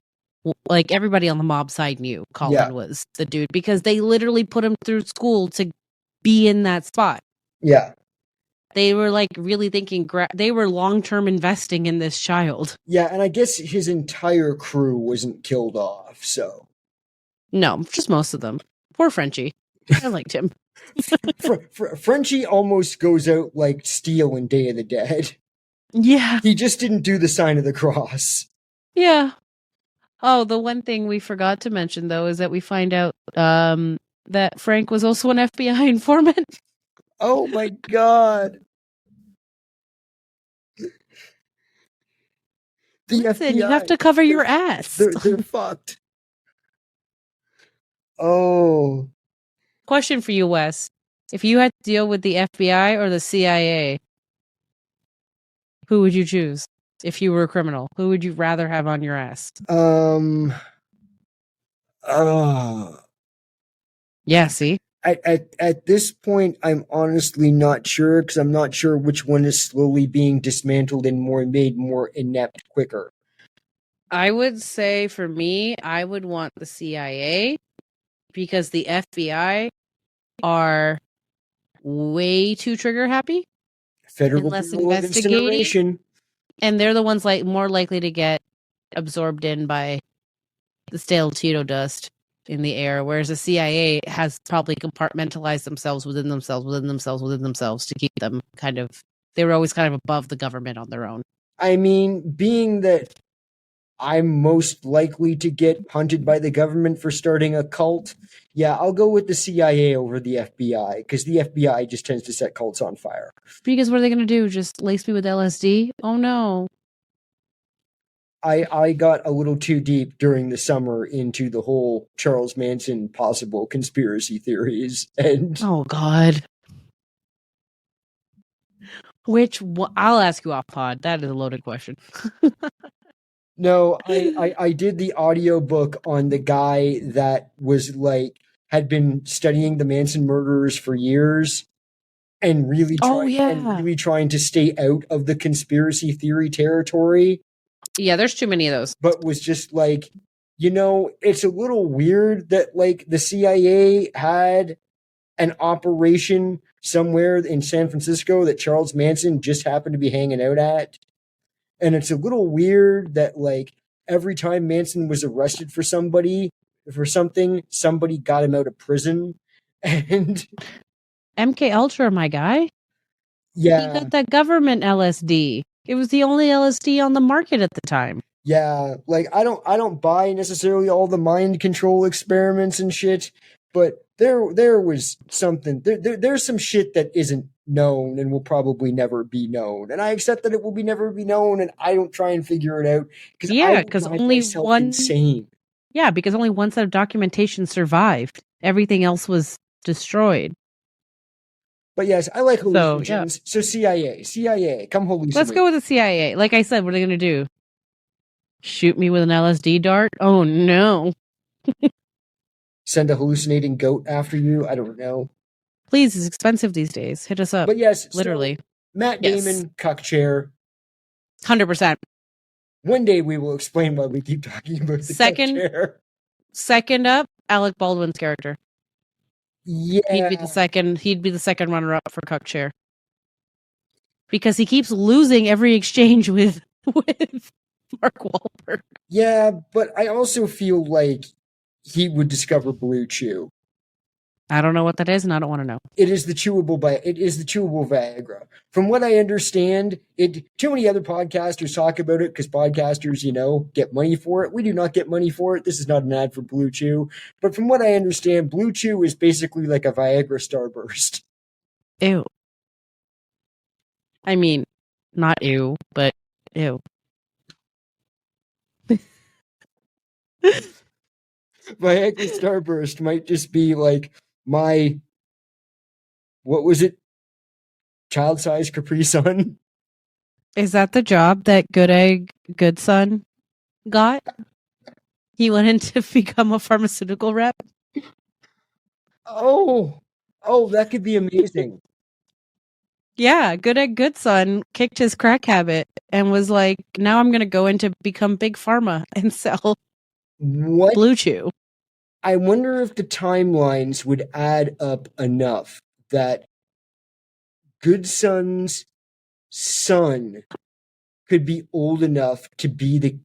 like everybody on the mob side knew Colin was the dude because they literally put him through school to be in that spot. Yeah. They were like really thinking, they were long-term investing in this child. Yeah, and I guess his entire crew wasn't killed off, so. No, just most of them. Poor Frenchie. I liked him. Frenchie almost goes out like Steel in Day of the Dead. Yeah. He just didn't do the sign of the cross. Yeah. Oh, the one thing we forgot to mention, though, is that we find out that Frank was also an FBI informant. Oh my god. Listen, FBI, you have to cover your ass. They're fucked. Oh. Question for you, Wes. If you had to deal with the FBI or the CIA, who would you choose? If you were a criminal, who would you rather have on your ass? Yeah, see? At this point, I'm honestly not sure, because I'm not sure which one is slowly being dismantled and made more inept quicker. I would say, for me, I would want the CIA, because the FBI are way too trigger happy. Federal less investigation. And they're the ones more likely to get absorbed in by the stale Cheeto dust in the air, whereas the CIA has probably compartmentalized themselves within themselves to keep them they were always kind of above the government on their own. I mean, being that I'm most likely to get hunted by the government for starting a cult, yeah, I'll go with the CIA over the FBI, because the FBI just tends to set cults on fire. Because what are they going to do? Just lace me with LSD? Oh no. I got a little too deep during the summer into the whole Charles Manson possible conspiracy theories, and oh god. Which I'll ask you off pod. That is a loaded question. No, I did the audiobook on the guy that was had been studying the Manson murderers for years and really trying to stay out of the conspiracy theory territory. Yeah, there's too many of those. But was just it's a little weird that the CIA had an operation somewhere in San Francisco that Charles Manson just happened to be hanging out at. And it's a little weird that every time Manson was arrested for something, somebody got him out of prison. And MK Ultra, my guy. Yeah. He got that government LSD. It was the only LSD on the market at the time. Yeah, I don't buy necessarily all the mind control experiments and shit, but there was something. There's some shit that isn't known and will probably never be known, and I accept that it will never be known, and I don't try and figure it out because only one insane. Yeah, because only one set of documentation survived. Everything else was destroyed. But yes, I like hallucinations. So CIA, come hallucinate. Let's go with the CIA. Like I said, what are they going to do? Shoot me with an LSD dart? Oh, no. Send a hallucinating goat after you? I don't know. Please, it's expensive these days. Hit us up. But yes, literally. So Matt Damon, Cuck Chair. 100%. One day we will explain why we keep talking about the Cuck Chair. Second up, Alec Baldwin's character. Yeah. He'd be the second runner-up for Cuck Chair. Because he keeps losing every exchange with Mark Wahlberg. Yeah, but I also feel like he would discover Blue Chew. I don't know what that is, and I don't want to know. It is the chewable Viagra. From what I understand, too many other podcasters talk about it because podcasters, get money for it. We do not get money for it. This is not an ad for Blue Chew. But from what I understand, Blue Chew is basically like a Viagra Starburst. Ew. I mean, not ew, but ew. Viagra Starburst might just be like my, what was it? Child-sized Capri Sun? Is that the job that Good Egg, Good Son got? He went in to become a pharmaceutical rep? Oh, that could be amazing. Yeah, Good Egg, Good Son kicked his crack habit and was like, now I'm going to go in to become big pharma and sell Blue Chew. I wonder if the timelines would add up enough that Good Son's son could be old enough to be the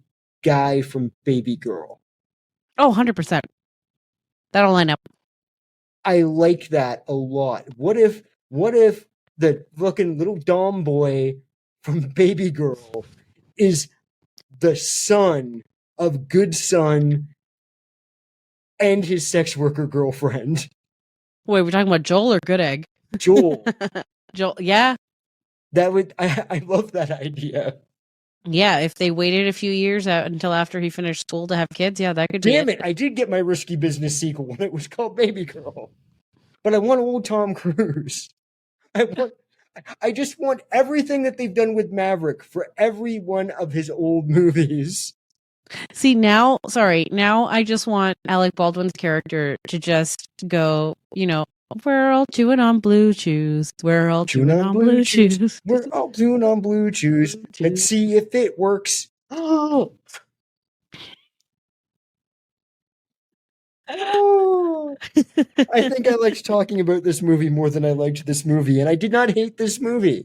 guy from Baby Girl. Oh, 100%. That'll line up. I like that a lot. What if the fucking little Dom boy from Baby Girl is the son of Good Son and his sex worker girlfriend? Wait, we're talking about Joel or Good Egg? Joel. Joel, yeah. That would I love that idea. Yeah, if they waited a few years out until after he finished school to have kids, yeah, that could be Damn it, I did get my Risky Business sequel when it was called Baby Girl. But I want old Tom Cruise. I just want everything that they've done with Maverick for every one of his old movies. See, now I just want Alec Baldwin's character to just go, we're all chewing on blue chews. We're all chewing on blue chews. We're all chewing on blue chews. Let's see if it works. Oh. Oh. I think I liked talking about this movie more than I liked this movie, and I did not hate this movie.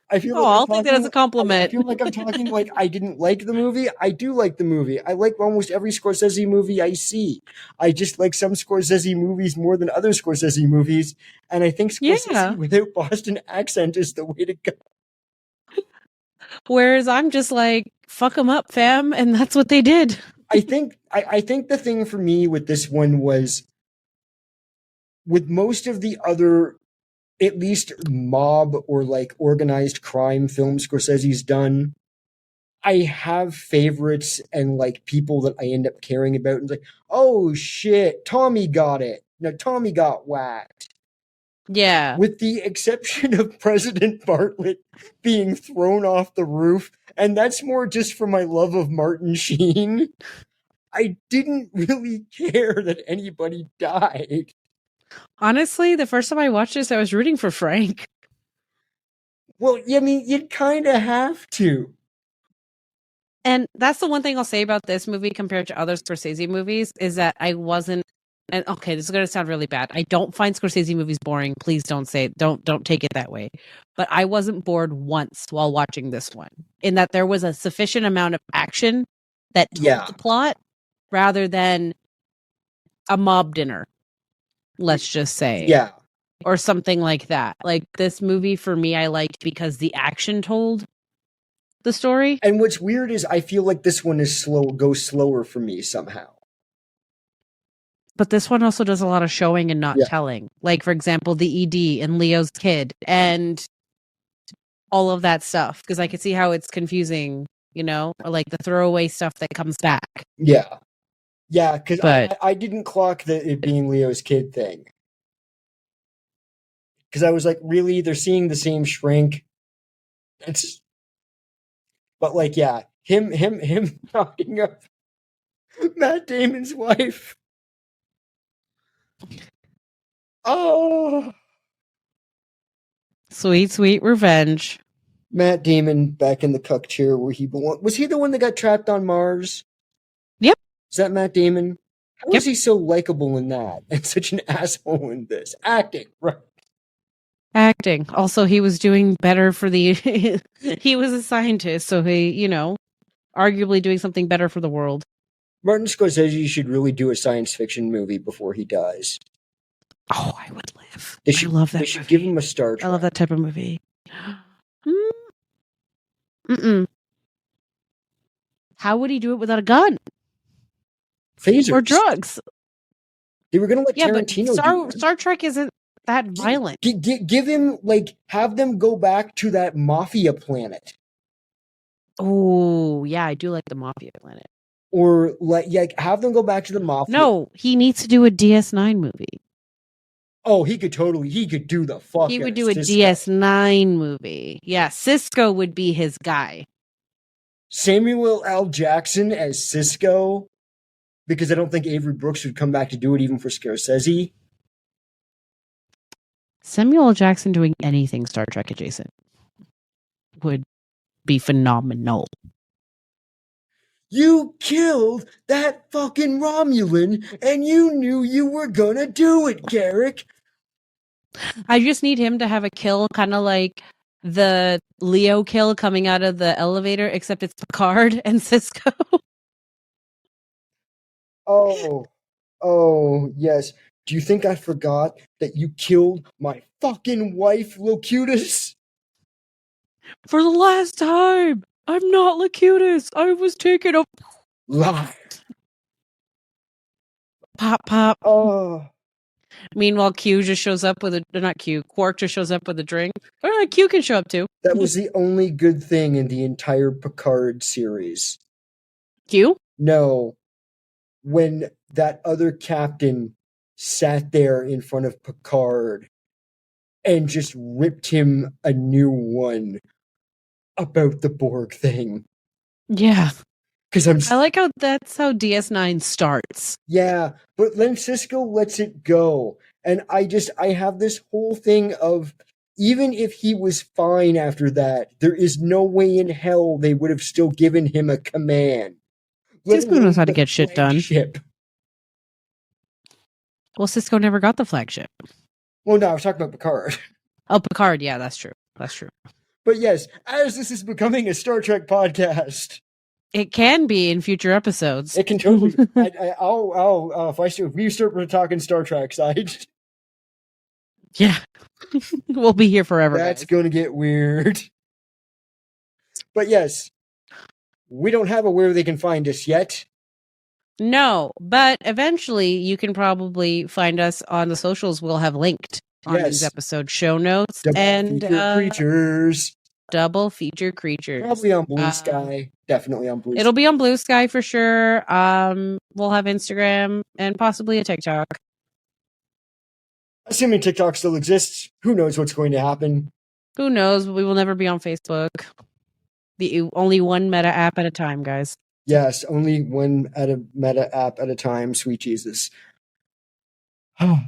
I feel I'll take that as a compliment. I feel like I'm talking like I didn't like the movie. I do like the movie. I like almost every Scorsese movie I see. I just like some Scorsese movies more than other Scorsese movies, and I think Scorsese without Boston accent is the way to go. Whereas I'm just like, fuck them up, fam, and that's what they did. I think the thing for me with this one was, with most of the other, at least mob or like organized crime films Scorsese's done, I have favorites and like people that I end up caring about, and like, oh shit, Tommy got it. No, Tommy got whacked. Yeah. With the exception of President Bartlett being thrown off the roof, and that's more just for my love of Martin Sheen. I didn't really care that anybody died. Honestly, the first time I watched this, I was rooting for Frank. Well, I mean, you'd kind of have to. And that's the one thing I'll say about this movie compared to other Scorsese movies, is that I wasn't, and okay, this is going to sound really bad. I don't find Scorsese movies boring. Please don't take it that way. But I wasn't bored once while watching this one, in that there was a sufficient amount of action that told the plot rather than a mob dinner, let's just say. Yeah. Or something like that. Like, this movie for me, I liked because the action told the story. And what's weird is I feel like this one is goes slower for me somehow. But this one also does a lot of showing and not telling. Like, for example, the ED and Leo's kid and all of that stuff. Because I could see how it's confusing, or like the throwaway stuff that comes back. Yeah. Yeah, because I didn't clock it being Leo's kid thing. Because I was like, really? They're seeing the same shrink? But like, yeah, him knocking up Matt Damon's wife. Oh, sweet, sweet revenge. Matt Damon back in the Cuck Chair where he belonged. Was he the one that got trapped on Mars? Yep. Is that Matt Damon? How is he so likable in that and such an asshole in this? Acting, right? Acting. Also, he was doing better for the... he was a scientist, so he, arguably doing something better for the world. Martin Scorsese should really do a science fiction movie before he dies. Oh, I would live. I love that. They should give him a Star Trek. I love that type of movie. How would he do it without a gun? Phasers. Or drugs? They were going to let Tarantino do it. Star Trek isn't that violent. Give him, have them go back to that mafia planet. Oh, yeah, I do like the mafia planet. Or, have them go back to the mafia. No, he needs to do a DS9 movie. Oh, he could do the fuck. He would do a DS9 movie. Yeah, Cisco would be his guy. Samuel L. Jackson as Cisco, because I don't think Avery Brooks would come back to do it even for Scorsese. Samuel L. Jackson doing anything Star Trek adjacent would be phenomenal. You killed that fucking Romulan, and you knew you were gonna do it, Garrick. I just need him to have a kill, kind of like the Leo kill coming out of the elevator, except it's Picard and Cisco. Oh, yes. Do you think I forgot that you killed my fucking wife, Locutus? For the last time! I'm not Locutus! I was taken a... Lie. Pop, pop. Oh. Meanwhile, Q just shows up with a... Not Q. Quark just shows up with a drink. Or Q can show up too. That was the only good thing in the entire Picard series. Q? No. When that other captain sat there in front of Picard and just ripped him a new one about the Borg thing. Yeah. Because I like how that's how DS9 starts. Yeah, but then Cisco lets it go. And I have this whole thing of, even if he was fine after that, there is no way in hell they would have still given him a command. Cisco knows how to get shit done. Well, Cisco never got the flagship. Well, no, I was talking about Picard. Oh, Picard. Yeah, that's true. That's true. But yes, as this is becoming a Star Trek podcast, it can be in future episodes. It can totally. If we start talking Star Trek side, yeah, we'll be here forever. That's going to get weird. But yes, we don't have a where they can find us yet. No, but eventually you can probably find us on the socials. We'll have linked on these episode show notes and creatures. Double Feature Creatures. Probably on Blue Sky. Definitely on Blue Sky. It'll be on Blue Sky for sure. We'll have Instagram and possibly a TikTok. Assuming TikTok still exists, who knows what's going to happen? Who knows? We will never be on Facebook. Only one meta app at a time, guys. Yes, only one meta app at a time. Sweet Jesus. All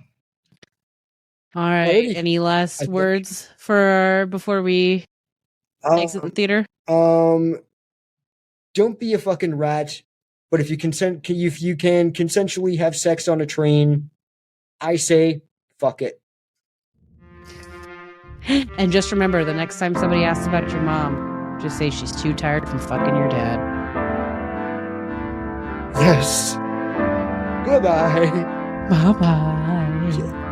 right. Any last words before we exit the theater? Don't be a fucking rat. But if you can consensually have sex on a train, I say fuck it. And just remember, the next time somebody asks about your mom, just say she's too tired from fucking your dad. Yes. Goodbye. Bye-bye. Yeah.